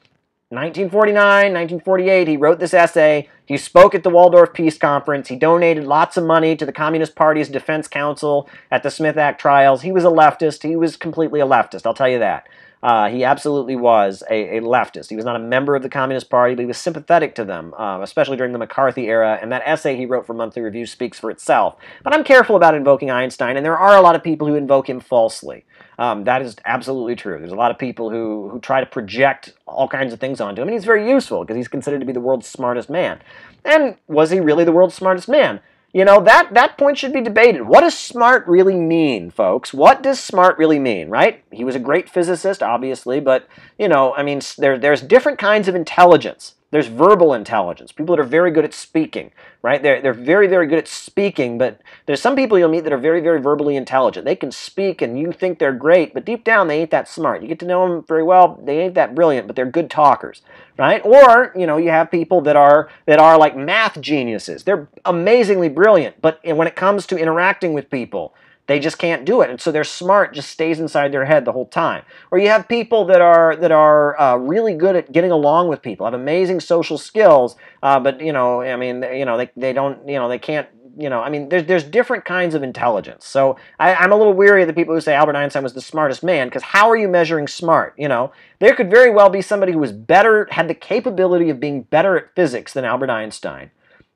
1949, 1948, he wrote this essay. He spoke at the Waldorf Peace Conference. He donated lots of money to the Communist Party's Defense Council at the Smith Act trials. He was a leftist. He was completely a leftist, I'll tell you that. He absolutely was a leftist. He was not a member of the Communist Party, but he was sympathetic to them, especially during the McCarthy era, and that essay he wrote for Monthly Review speaks for itself. But I'm careful about invoking Einstein, and there are a lot of people who invoke him falsely. That is absolutely true. There's a lot of people who try to project all kinds of things onto him, and he's very useful because he's considered to be the world's smartest man. And was he really the world's smartest man? You know, that point should be debated. What does smart really mean, folks? What does smart really mean, right? He was a great physicist, obviously, but, you know, I mean, there's different kinds of intelligence. There's verbal intelligence, people that are very good at speaking, right? They're very, very good at speaking, but there's some people you'll meet that are very, very verbally intelligent. They can speak and you think they're great, but deep down they ain't that smart. You get to know them very well, they ain't that brilliant, but they're good talkers, right? Or, you know, you have people that are like math geniuses. They're amazingly brilliant, but when it comes to interacting with people, they just can't do it, and so their smart just stays inside their head the whole time. Or you have people that are really good at getting along with people, have amazing social skills, but you know, I mean, you know, they don't, you know, they can't, you know, I mean, there's different kinds of intelligence. So I'm a little weary of the people who say Albert Einstein was the smartest man, because how are you measuring smart? You know, there could very well be somebody who was better, had the capability of being better at physics than Albert Einstein,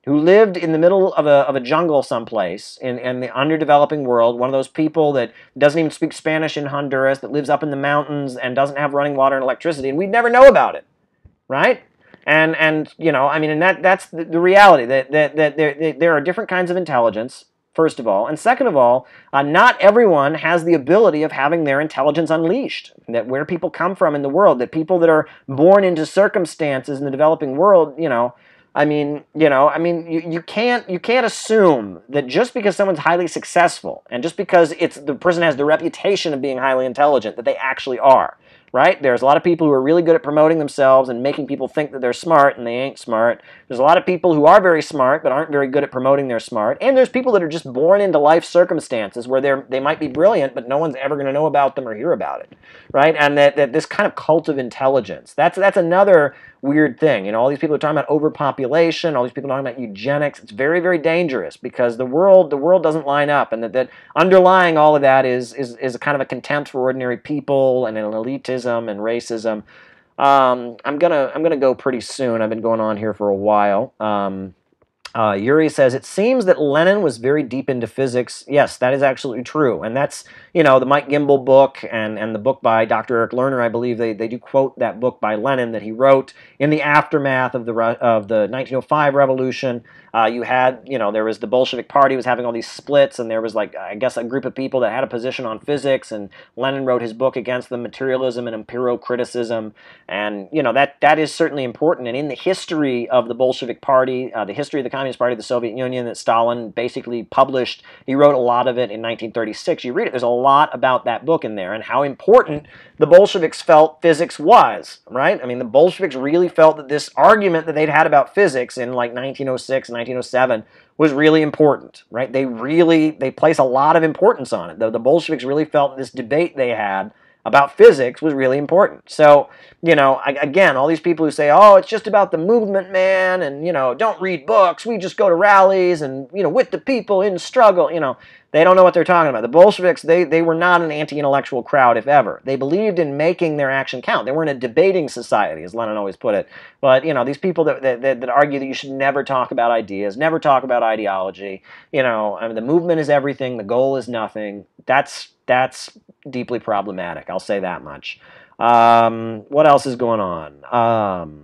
who lived in the middle of a jungle someplace in the underdeveloping world, one of those people that doesn't even speak Spanish in Honduras, that lives up in the mountains and doesn't have running water and electricity, and we'd never know about it, right? And you know, I mean, and that's the reality, that there are different kinds of intelligence, first of all, and second of all, not everyone has the ability of having their intelligence unleashed. That where people come from in the world, that people that are born into circumstances in the developing world, you know, You can't assume that just because someone's highly successful and just because the person has the reputation of being highly intelligent that they actually are, right? There's a lot of people who are really good at promoting themselves and making people think that they're smart and they ain't smart. There's a lot of people who are very smart but aren't very good at promoting they're smart. And there's people that are just born into life circumstances where they might be brilliant but no one's ever going to know about them or hear about it, right? And that this kind of cult of intelligence, that's another weird thing. All these people are talking about overpopulation, all these people are talking about eugenics. It's very, very dangerous because the world doesn't line up, and that underlying all of that is a kind of a contempt for ordinary people and an elitism and racism. I'm gonna go pretty soon. I've been going on here for a while. Yuri says, it seems that Lenin was very deep into physics. Yes, that is absolutely true. And that's, the Mike Gimbel book and the book by Dr. Eric Lerner, I believe they do quote that book by Lenin that he wrote in the aftermath of the 1905 revolution. You had, there was the Bolshevik Party was having all these splits, and there was, I guess, a group of people that had a position on physics, and Lenin wrote his book against them, Materialism and Empirical Criticism. And, that is certainly important. And in the history of the Bolshevik Party, the history of the Communist Party of the Soviet Union that Stalin basically published, he wrote a lot of it in 1936. You read it, there's a lot about that book in there and how important the Bolsheviks felt physics was, right? The Bolsheviks really felt that this argument that they'd had about physics in 1906, 1907 was really important, right? They place a lot of importance on it. The Bolsheviks really felt this debate they had about physics was really important. So, again, all these people who say, oh, it's just about the movement, man, and, don't read books, we just go to rallies and, with the people in struggle, they don't know what they're talking about. The Bolsheviks, they were not an anti-intellectual crowd, if ever. They believed in making their action count. They weren't a debating society, as Lenin always put it. But, these people that argue that you should never talk about ideas, never talk about ideology, the movement is everything, the goal is nothing, that's deeply problematic. I'll say that much. What else is going on?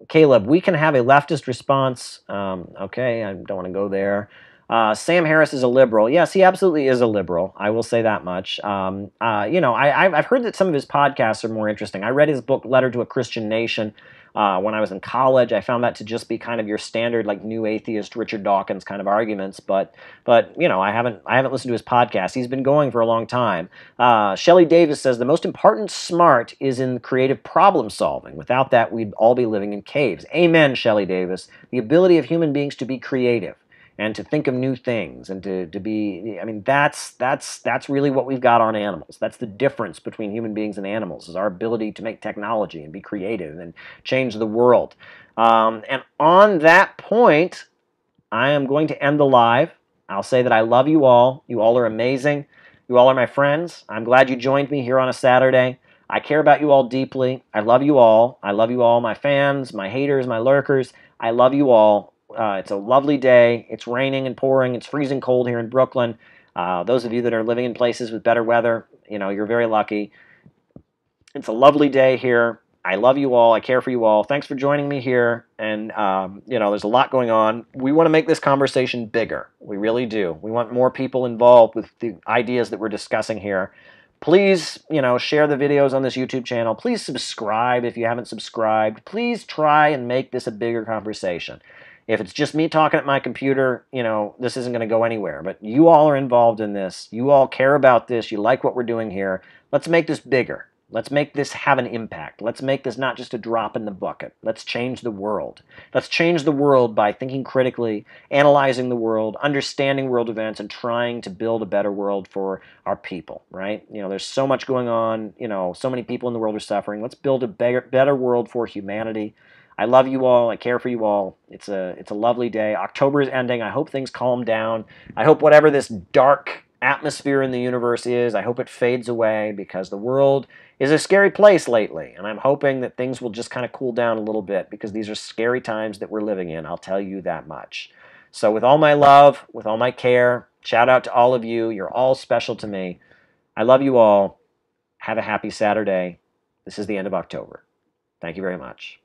Caleb, we can have a leftist response. Okay, I don't want to go there. Sam Harris is a liberal. Yes, he absolutely is a liberal. I will say that much. I've heard that some of his podcasts are more interesting. I read his book, Letter to a Christian Nation, when I was in college. I found that to just be kind of your standard, new atheist Richard Dawkins kind of arguments. But I haven't listened to his podcast. He's been going for a long time. Shelley Davis says the most important smart is in creative problem solving. Without that, we'd all be living in caves. Amen, Shelley Davis. The ability of human beings to be creative and to think of new things and to be, that's really what we've got on animals. That's the difference between human beings and animals, is our ability to make technology and be creative and change the world. And on that point, I am going to end the live. I'll say that I love you all. You all are amazing. You all are my friends. I'm glad you joined me here on a Saturday. I care about you all deeply. I love you all. I love you all, my fans, my haters, my lurkers. I love you all. It's a lovely day. It's raining and pouring. It's freezing cold here in Brooklyn. Those of you that are living in places with better weather, you're very lucky. It's a lovely day here. I love you all. I care for you all. Thanks for joining me here. And, there's a lot going on. We want to make this conversation bigger. We really do. We want more people involved with the ideas that we're discussing here. Please, share the videos on this YouTube channel. Please subscribe if you haven't subscribed. Please try and make this a bigger conversation. If it's just me talking at my computer, this isn't going to go anywhere. But you all are involved in this. You all care about this. You like what we're doing here. Let's make this bigger. Let's make this have an impact. Let's make this not just a drop in the bucket. Let's change the world. Let's change the world by thinking critically, analyzing the world, understanding world events, and trying to build a better world for our people, right? There's so much going on. So many people in the world are suffering. Let's build a better world for humanity. I love you all. I care for you all. It's a lovely day. October is ending. I hope things calm down. I hope whatever this dark atmosphere in the universe is, I hope it fades away, because the world is a scary place lately. And I'm hoping that things will just kind of cool down a little bit, because these are scary times that we're living in. I'll tell you that much. So with all my love, with all my care, shout out to all of you. You're all special to me. I love you all. Have a happy Saturday. This is the end of October. Thank you very much.